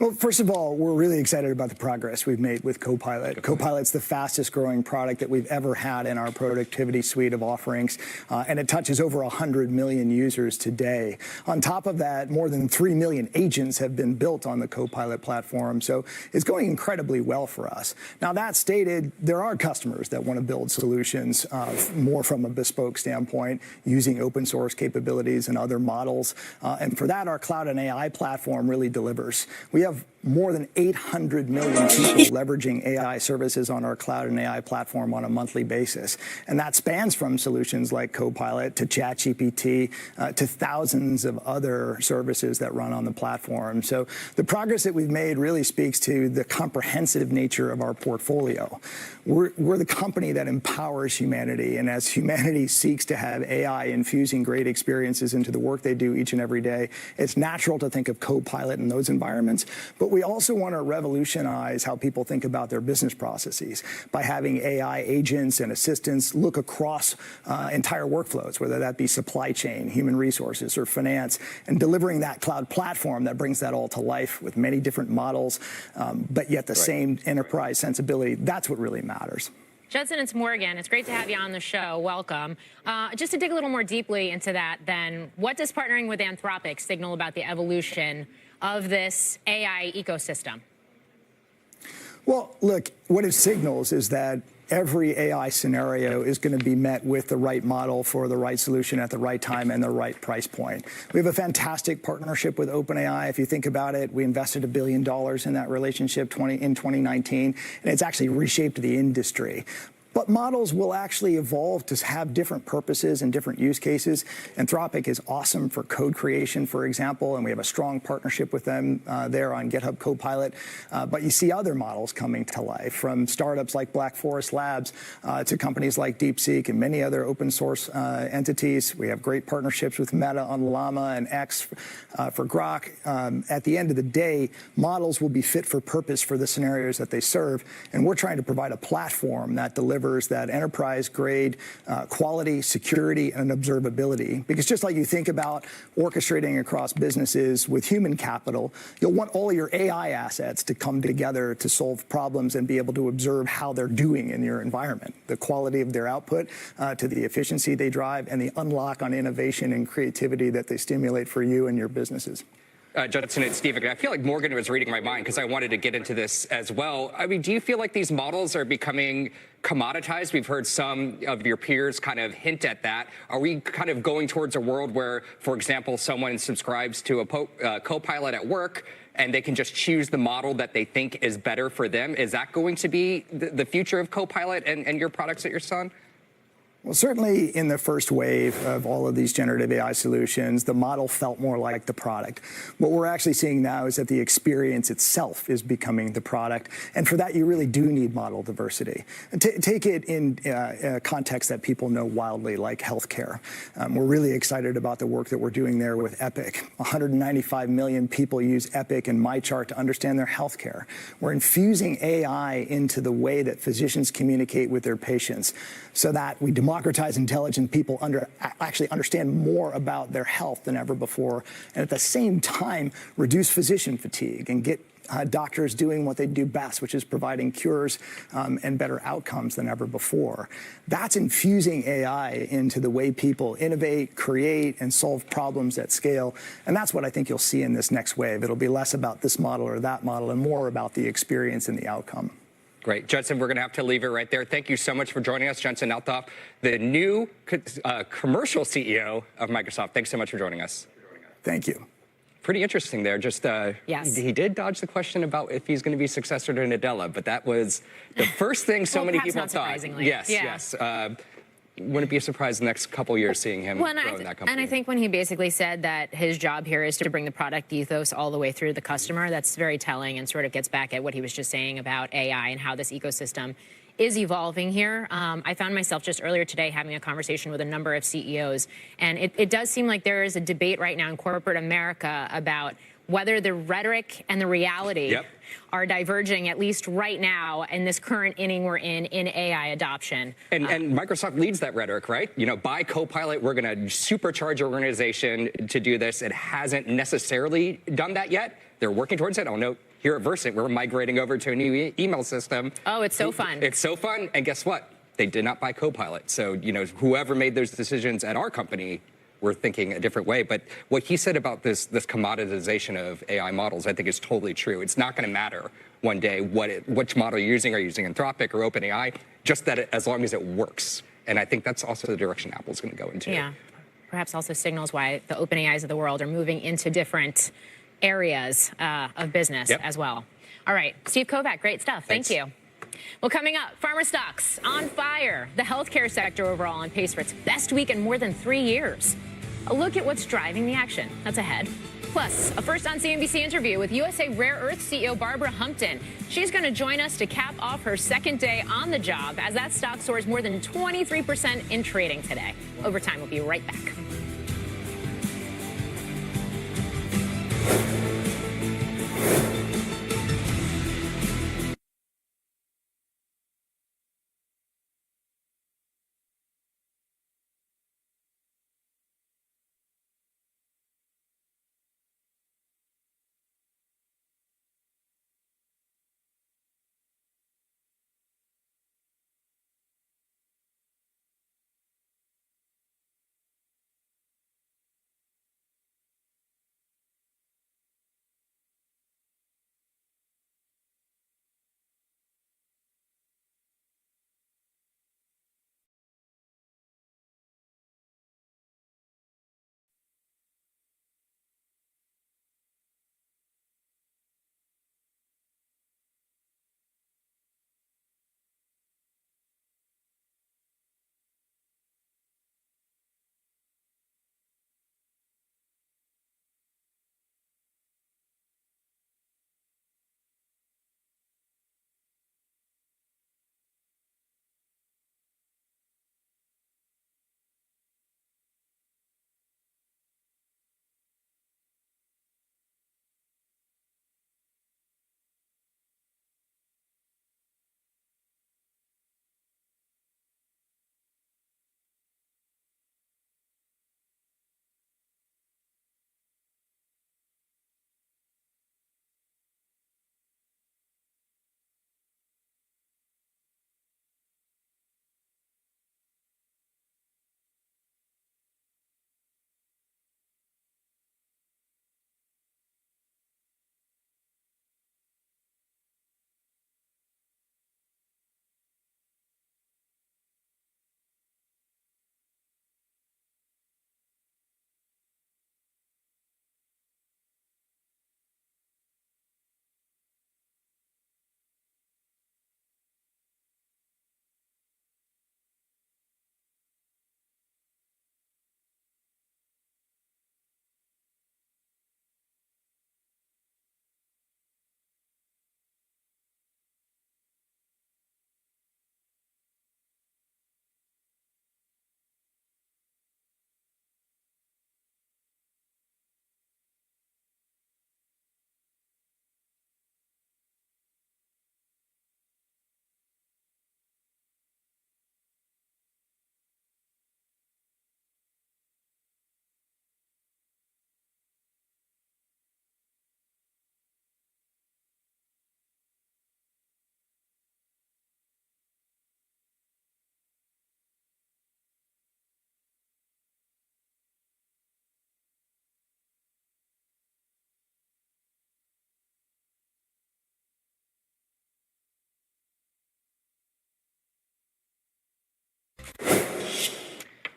Well, first of all, we're really excited about the progress we've made with Copilot. Copilot's the fastest growing product that we've ever had in our productivity suite of offerings, and it touches over 100 million users today. On top of that, more than 3 million agents have been built on the Copilot platform, so it's going incredibly well for us. Now, that stated, there are customers that want to build solutions more from a bespoke standpoint, using open source capabilities and other models, and for that, our cloud and AI platform really delivers. We have more than 800 million people leveraging AI services on our cloud and AI platform on a monthly basis. And that spans from solutions like Copilot to ChatGPT to thousands of other services that run on the platform. So the progress that we've made really speaks to the comprehensive nature of our portfolio. We're the company that empowers humanity. And as humanity seeks to have AI infusing great experiences into the work they do each and every day, it's natural to think of Copilot in those environments. But we also want to revolutionize how people think about their business processes by having AI agents and assistants look across entire workflows, whether that be supply chain, human resources, or finance, and delivering that cloud platform that brings that all to life with many different models, but yet the same enterprise sensibility. That's what really matters. Judson, it's Morgan. It's great to have you on the show. Welcome. Just to dig a little more deeply into that, then, what does partnering with Anthropic signal about the evolution of this AI ecosystem? Well, look, what it signals is that every AI scenario is going to be met with the right model for the right solution at the right time and the right price point. We have a fantastic partnership with OpenAI. If you think about it, we invested $1 billion in that relationship in 2019, and it's actually reshaped the industry. But models will actually evolve to have different purposes and different use cases. Anthropic is awesome for code creation, for example, and we have a strong partnership with them there on GitHub Copilot. But you see other models coming to life, from startups like Black Forest Labs to companies like DeepSeek and many other open source entities. We have great partnerships with Meta on Llama and X for Grok. At the end of the day, models will be fit for purpose for the scenarios that they serve, and we're trying to provide a platform that delivers that enterprise-grade quality, security, and observability. Because just like you think about orchestrating across businesses with human capital, you'll want all your AI assets to come together to solve problems and be able to observe how they're doing in your environment, the quality of their output to the efficiency they drive, and the unlock on innovation and creativity that they stimulate for you and your businesses. Judson, it's Steve again. I feel like Morgan was reading my mind because I wanted to get into this as well. I mean, do you feel like these models are becoming commoditized? We've heard some of your peers kind of hint at that. Are we kind of going towards a world where, for example, someone subscribes to a Copilot at work and they can just choose the model that they think is better for them? Is that going to be the future of Copilot and your products at your son? Well, certainly in the first wave of all of these generative AI solutions, the model felt more like the product. What we're actually seeing now is that the experience itself is becoming the product. And for that, you really do need model diversity. Take it in a context that people know wildly, like healthcare. We're really excited about the work that we're doing there with Epic. 195 million people use Epic and MyChart to understand their healthcare. We're infusing AI into the way that physicians communicate with their patients so that we democratize intelligence. People actually understand more about their health than ever before, and at the same time reduce physician fatigue and get doctors doing what they do best, which is providing cures and better outcomes than ever before. That's infusing AI into the way people innovate, create, and solve problems at scale. And that's what I think you'll see in this next wave. It'll be less about this model or that model and more about the experience and the outcome. Great. Judson, we're going to have to leave it right there. Thank you so much for joining us. Judson Althoff, the new commercial CEO of Microsoft. Thanks so much for joining us. Thank you. Pretty interesting there. Just yes. He did dodge the question about if he's going to be successor to Nadella, but that was the first thing so many people thought. Yes, yes. Wouldn't be a surprise the next couple years seeing him grow in that company. And I think when he basically said that his job here is to bring the product ethos all the way through the customer, that's very telling and sort of gets back at what he was just saying about AI and how this ecosystem is evolving here. I found myself just earlier today having a conversation with a number of CEOs, and it does seem like there is a debate right now in corporate America about whether the rhetoric and the reality are diverging, at least right now in this current inning we're in AI adoption. And Microsoft leads that rhetoric, right? You know, by Copilot, we're going to supercharge our organization to do this. It hasn't necessarily done that yet. They're working towards it. Oh, no. Here at Versant, we're migrating over to a new email system. Oh, it's so fun. It's so fun. And guess what? They did not buy Copilot. So, you know, whoever made those decisions at our company, we're thinking a different way. But what he said about this commoditization of AI models, I think is totally true. It's not going to matter one day which model you're using. Are you using Anthropic or OpenAI? Just that as long as it works. And I think that's also the direction Apple's going to go into. Yeah. Perhaps also signals why the OpenAIs of the world are moving into different areas of business as well. All right. Steve Kovac, great stuff. Thanks. Thank you. Well, coming up, pharma stocks on fire. The healthcare sector overall on pace for its best week in more than 3 years. A look at what's driving the action. That's ahead. Plus, a first on CNBC interview with USA Rare Earth CEO Barbara Humpton. She's going to join us to cap off her second day on the job as that stock soars more than 23% in trading today. Overtime, we'll be right back.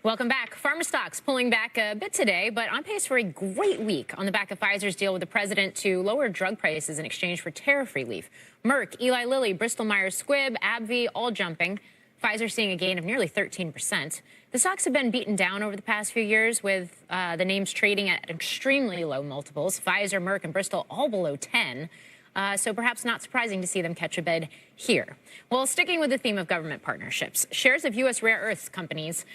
Welcome back. Pharma stocks pulling back a bit today, but on pace for a great week on the back of Pfizer's deal with the president to lower drug prices in exchange for tariff relief. Merck, Eli Lilly, Bristol Myers Squibb, AbbVie all jumping. Pfizer seeing a gain of nearly 13%. The stocks have been beaten down over the past few years with the names trading at extremely low multiples. Pfizer, Merck, and Bristol all below 10. So perhaps not surprising to see them catch a bid here. Well, sticking with the theme of government partnerships, shares of U.S. rare earths companies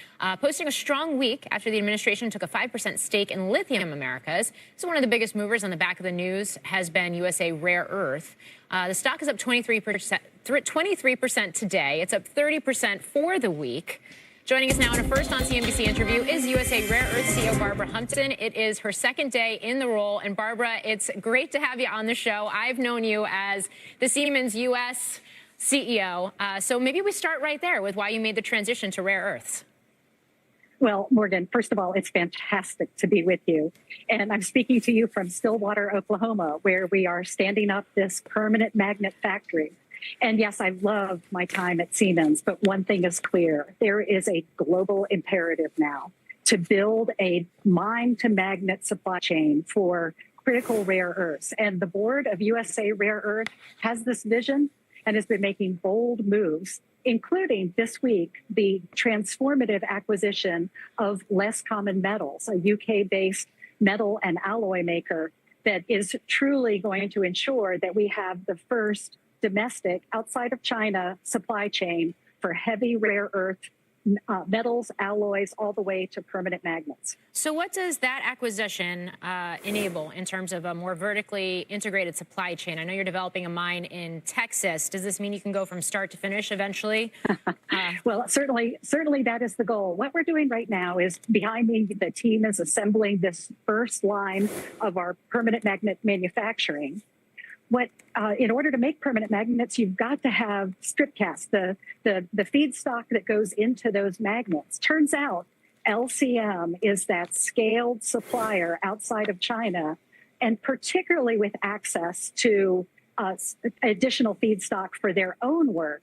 posting a strong week after the administration took a 5% stake in Lithium Americas. So one of the biggest movers on the back of the news has been USA Rare Earth. The stock is up 23% today. It's up 30% for the week. Joining us now in a first on CNBC interview is USA Rare Earth CEO Barbara Humpton. It is her second day in the role. And Barbara, it's great to have you on the show. I've known you as the Siemens US CEO. So maybe we start right there with why you made the transition to rare earths. Well, Morgan, first of all, it's fantastic to be with you. And I'm speaking to you from Stillwater, Oklahoma, where we are standing up this permanent magnet factory. And yes, I love my time at Siemens, but one thing is clear. There is a global imperative now to build a mine-to-magnet supply chain for critical rare earths. And the board of USA Rare Earth has this vision and has been making bold moves, including this week, the transformative acquisition of Less Common Metals, a UK-based metal and alloy maker that is truly going to ensure that we have the first domestic, outside of China, supply chain for heavy rare earth metals, alloys, all the way to permanent magnets. So what does that acquisition enable in terms of a more vertically integrated supply chain? I know you're developing a mine in Texas. Does this mean you can go from start to finish eventually? Well, certainly that is the goal. What we're doing right now is behind me, the team is assembling this first line of our permanent magnet manufacturing. In order to make permanent magnets, you've got to have strip cast, the feedstock that goes into those magnets. Turns out LCM is that scaled supplier outside of China, and particularly with access to additional feedstock for their own work.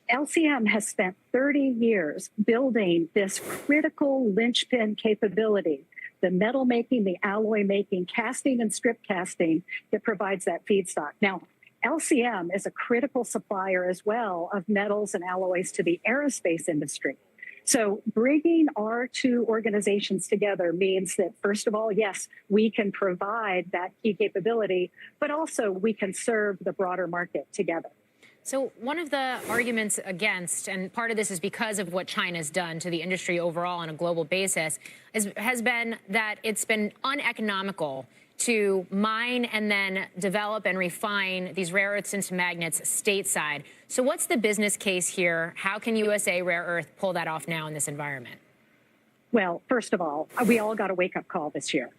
LCM has spent 30 years building this critical linchpin capability, the metal making, the alloy making, casting and strip casting that provides that feedstock. Now, LCM is a critical supplier as well of metals and alloys to the aerospace industry. So bringing our two organizations together means that, first of all, yes, we can provide that key capability, but also we can serve the broader market together. So one of the arguments against, and part of this is because of what China's done to the industry overall on a global basis, has been that it's been uneconomical to mine and then develop and refine these rare earths into magnets stateside. So what's the business case here? How can USA Rare Earth pull that off now in this environment? Well, first of all, we all got a wake-up call this year.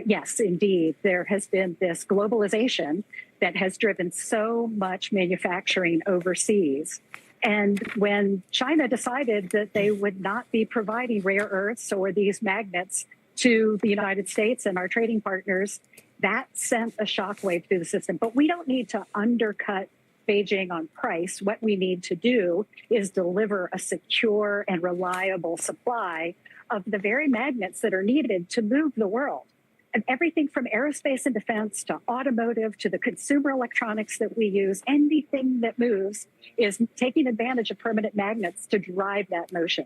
Yes, indeed, there has been this globalization that has driven so much manufacturing overseas. And when China decided that they would not be providing rare earths or these magnets to the United States and our trading partners, that sent a shockwave through the system. But we don't need to undercut Beijing on price. What we need to do is deliver a secure and reliable supply of the very magnets that are needed to move the world. And everything from aerospace and defense to automotive to the consumer electronics that we use, anything that moves is taking advantage of permanent magnets to drive that motion.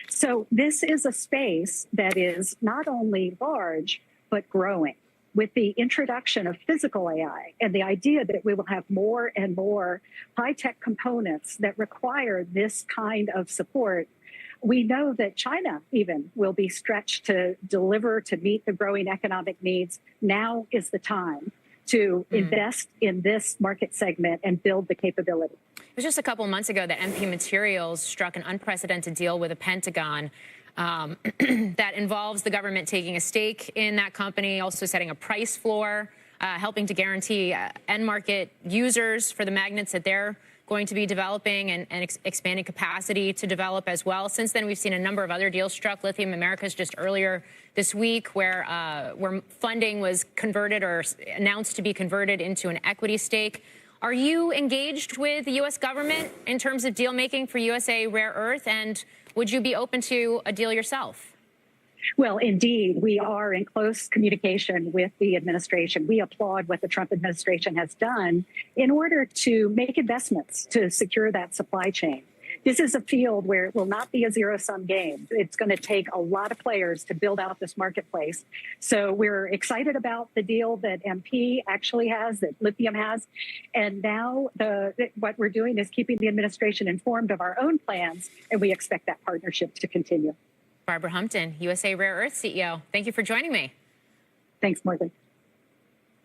So this is a space that is not only large, but growing. With the introduction of physical AI and the idea that we will have more and more high-tech components that require this kind of support, we know that China even will be stretched to deliver to meet the growing economic needs. Now is the time to invest in this market segment and build the capability. It was just a couple of months ago that MP Materials struck an unprecedented deal with the Pentagon that involves the government taking a stake in that company, also setting a price floor, helping to guarantee end market users for the magnets that they're going to be developing and expanding capacity to develop as well. Since then, we've seen a number of other deals struck. Lithium Americas just earlier this week, where funding was converted or announced to be converted into an equity stake. Are you engaged with the U.S. government in terms of deal making for USA Rare Earth? And Would you be open to a deal yourself? Well, indeed, we are in close communication with the administration. We applaud what the Trump administration has done in order to make investments to secure that supply chain. This is a field where it will not be a zero-sum game. It's going to take a lot of players to build out this marketplace. So we're excited about the deal that MP actually has, that Lithium has. And now what we're doing is keeping the administration informed of our own plans, and we expect that partnership to continue. Barbara Humpton, USA Rare Earth CEO. Thank you for joining me. Thanks, Morgan.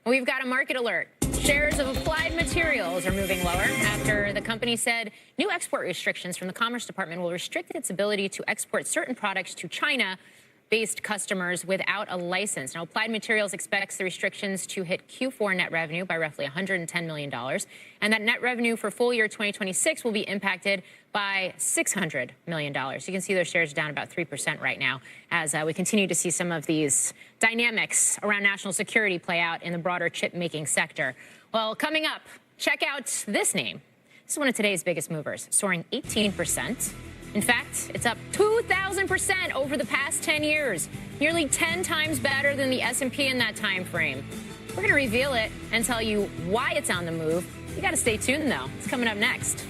We've got a market alert. Shares of Applied Materials are moving lower after the company said new export restrictions from the Commerce Department will restrict its ability to export certain products to China-based customers without a license. Now, Applied Materials expects the restrictions to hit Q4 net revenue by roughly $110 million, and that net revenue for full year 2026 will be impacted by $600 million. You can see those shares down about 3% right now as we continue to see some of these dynamics around national security play out in the broader chip-making sector. Well, coming up, check out this name. This is one of today's biggest movers, soaring 18%. In fact, it's up 2,000% over the past 10 years, nearly 10 times better than the S&P in that time frame. We're going to reveal it and tell you why it's on the move. You got to stay tuned, though. It's coming up next.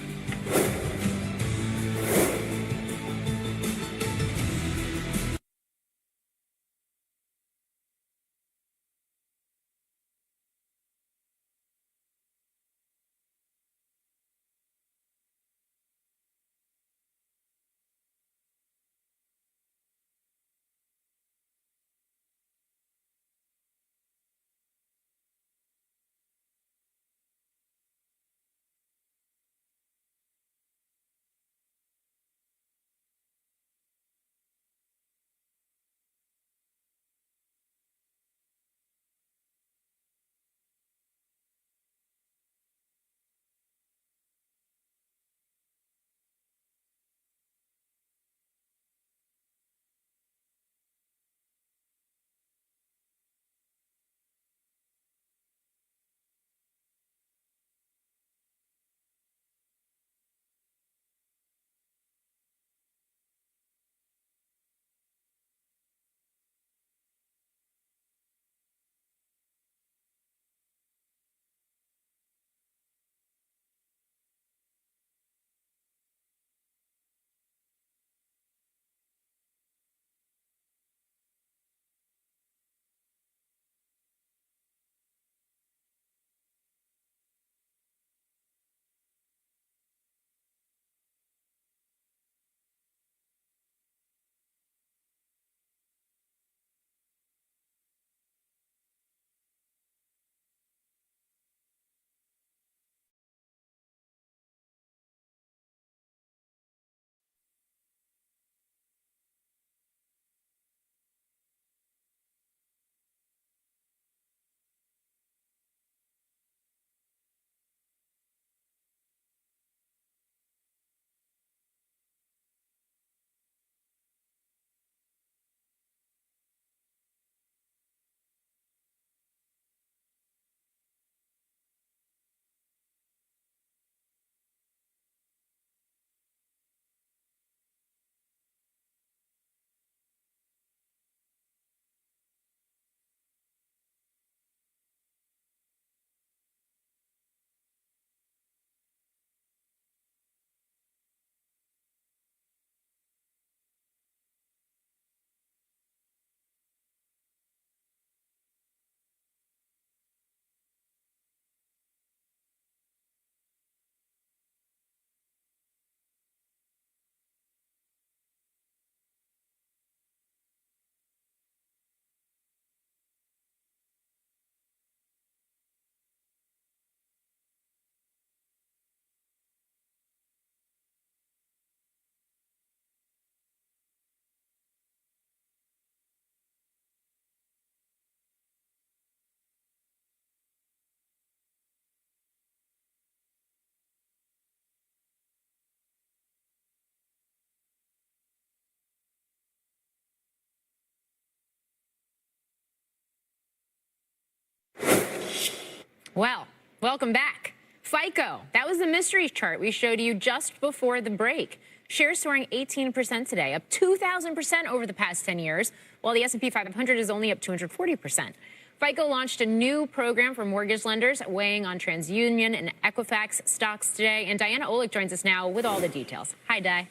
Well, welcome back. FICO, that was the mystery chart we showed you just before the break, Shares soaring 18% today, up 2,000% over the past 10 years, while the S&P 500 is only up 240%. FICO launched a new program for mortgage lenders, weighing on TransUnion and Equifax stocks today. And Diana Olick joins us now with all the details. Hi, Di.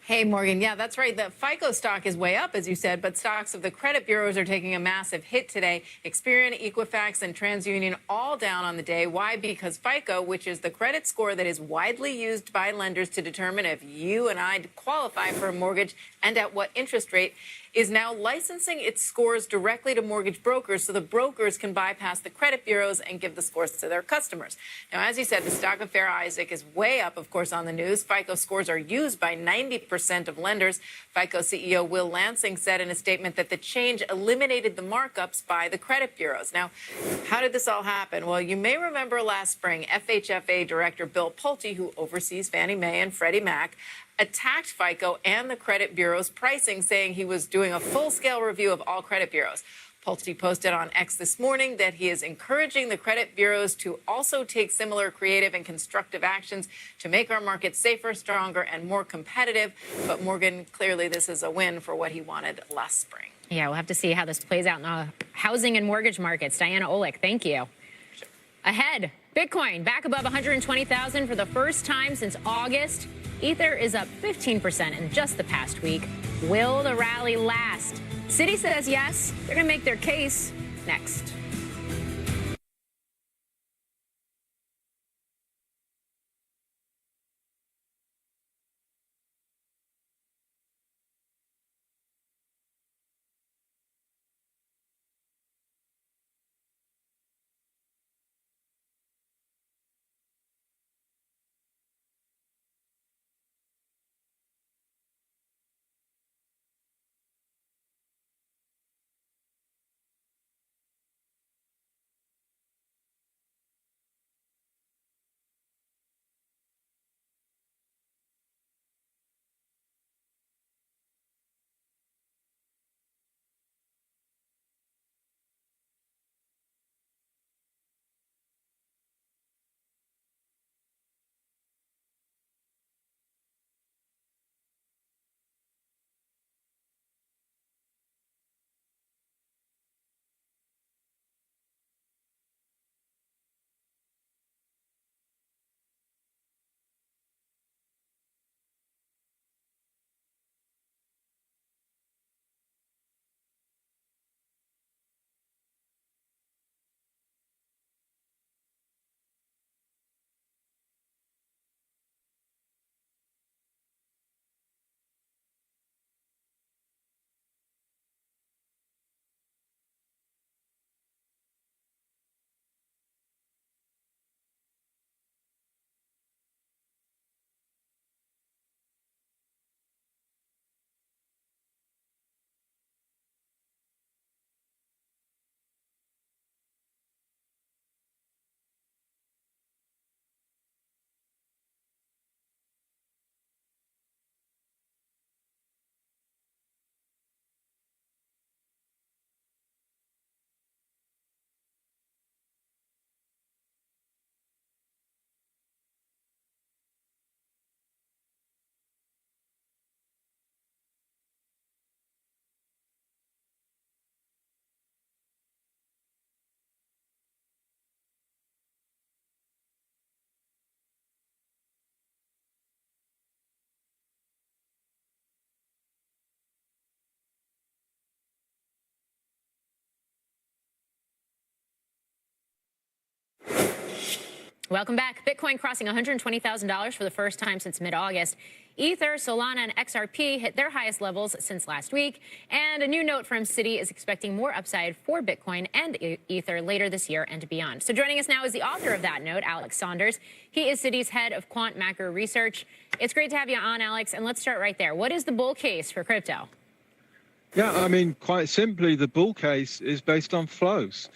Hey, Morgan. Yeah, that's right. The FICO stock is way up, as you said, but stocks of the credit bureaus are taking a massive hit today. Experian, Equifax, and TransUnion all down on the day. Why? Because FICO, which is the credit score that is widely used by lenders to determine if you and I qualify for a mortgage and at what interest rate, is now licensing its scores directly to mortgage brokers so the brokers can bypass the credit bureaus and give the scores to their customers. Now, as you said, the stock of Fair Isaac is way up, of course, on the news. FICO scores are used by 90% of lenders. FICO CEO Will Lansing said in a statement that the change eliminated the markups by the credit bureaus. Now, how did this all happen? Well, you may remember last spring, FHFA Director Bill Pulte, who oversees Fannie Mae and Freddie Mac, attacked FICO and the credit bureau's pricing, saying he was doing a full-scale review of all credit bureaus. Pulte posted on X this morning that he is encouraging the credit bureaus to also take similar creative and constructive actions to make our market safer, stronger, and more competitive. But Morgan, clearly this is a win for what he wanted last spring. Yeah, we'll have to see how this plays out in the housing and mortgage markets. Diana Olick, thank you. Sure. Ahead, Bitcoin back above 120,000 for the first time since August. Ether is up 15% in just the past week. Will the rally last? Citi says yes. They're going to make their case next. Welcome back. Bitcoin crossing $120,000 for the first time since mid-August. Ether, Solana, and XRP hit their highest levels since last week. And a new note from Citi is expecting more upside for Bitcoin and Ether later this year and beyond. So joining us now is the author of that note, Alex Saunders. He is Citi's head of quant macro research. It's great to have you on, Alex. And let's start right there. What is the bull case for crypto? Yeah, I mean, quite simply, the bull case is based on flows.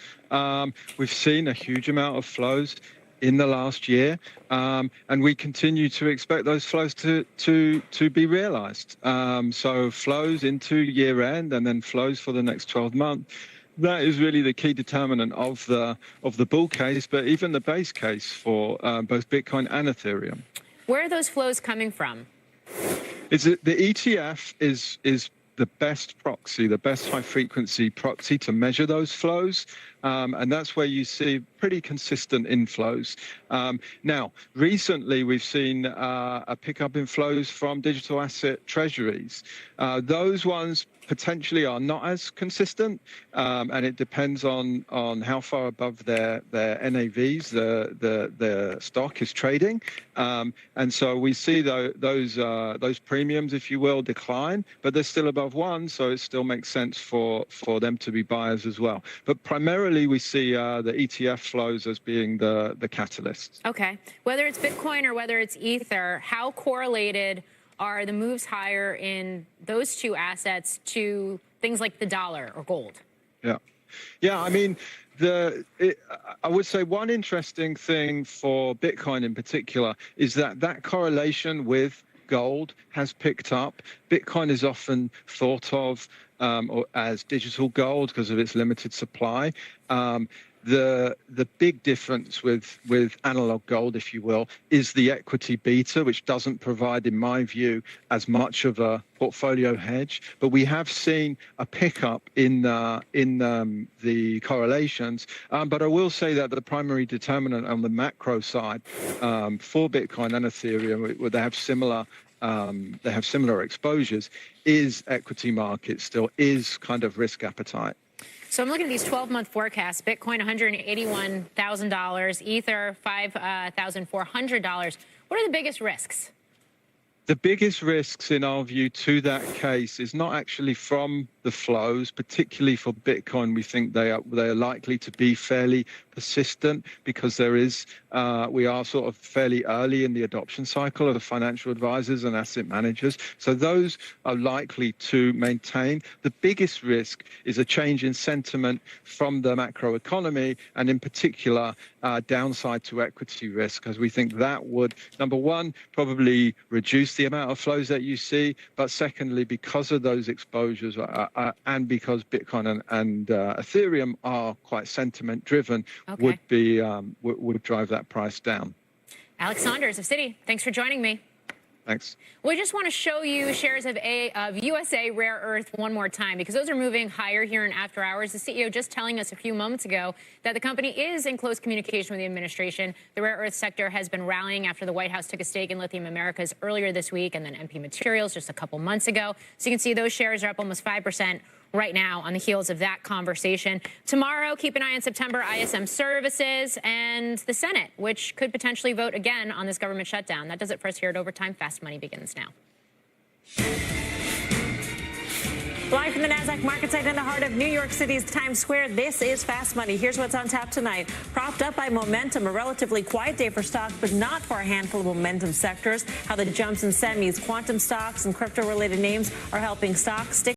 We've seen a huge amount of flows in the last year, and we continue to expect those flows to be realized. So flows into year end and then flows for the next 12 months. That is really the key determinant of the bull case, but even the base case for both Bitcoin and Ethereum. Where are those flows coming from? Is it the ETF is the best proxy, the best high-frequency proxy to measure those flows, and that's where you see pretty consistent inflows. Now, recently we've seen a pickup in flows from digital asset treasuries. Those ones potentially are not as consistent, and it depends on how far above their NAVs the stock is trading, and so we see those premiums, if you will, decline, but they're still above 1, so it still makes sense for them to be buyers as well. But primarily we see the ETF flows as being the catalyst. Okay, whether it's Bitcoin or whether it's Ether, how correlated are the moves higher in those two assets to things like the dollar or gold? Yeah. I mean, I would say one interesting thing for Bitcoin in particular is that correlation with gold has picked up. Bitcoin is often thought of as digital gold because of its limited supply. The big difference with analog gold, if you will, is the equity beta, which doesn't provide, in my view, as much of a portfolio hedge. But we have seen a pickup in the correlations. But I will say that the primary determinant on the macro side for Bitcoin and Ethereum, where they have similar exposures, is equity markets still, is kind of risk appetite. So I'm looking at these 12-month forecasts. Bitcoin, $181,000. Ether, $5,400. What are the biggest risks? The biggest risks, in our view, to that case is not actually from the flows, particularly for Bitcoin. We think they are likely to be fairly persistent because we are sort of fairly early in the adoption cycle of the financial advisors and asset managers. So those are likely to maintain. The biggest risk is a change in sentiment from the macroeconomy, and in particular, downside to equity risk, because we think that would, number one, probably reduce the amount of flows that you see, but secondly, because of those exposures and because Bitcoin and Ethereum are quite sentiment driven, would drive that price down. Alex Saunders of Citi, thanks for joining me. Thanks. We just want to show you shares of USA Rare Earth one more time, because those are moving higher here in after hours. The CEO just telling us a few moments ago that the company is in close communication with the administration. The rare earth sector has been rallying after the White House took a stake in Lithium Americas earlier this week, and then MP Materials just a couple months ago. So you can see those shares are up almost 5% right now on the heels of that conversation. Tomorrow, keep an eye on September ISM services and the Senate, which could potentially vote again on this government shutdown. That does it for us here at Overtime. Fast Money begins now. Live from the NASDAQ market site in the heart of New York City's Times Square, this is Fast Money. Here's what's on tap tonight. Propped up by momentum, a relatively quiet day for stocks, but not for a handful of momentum sectors. How the jumps in semis, quantum stocks, and crypto-related names are helping stocks stick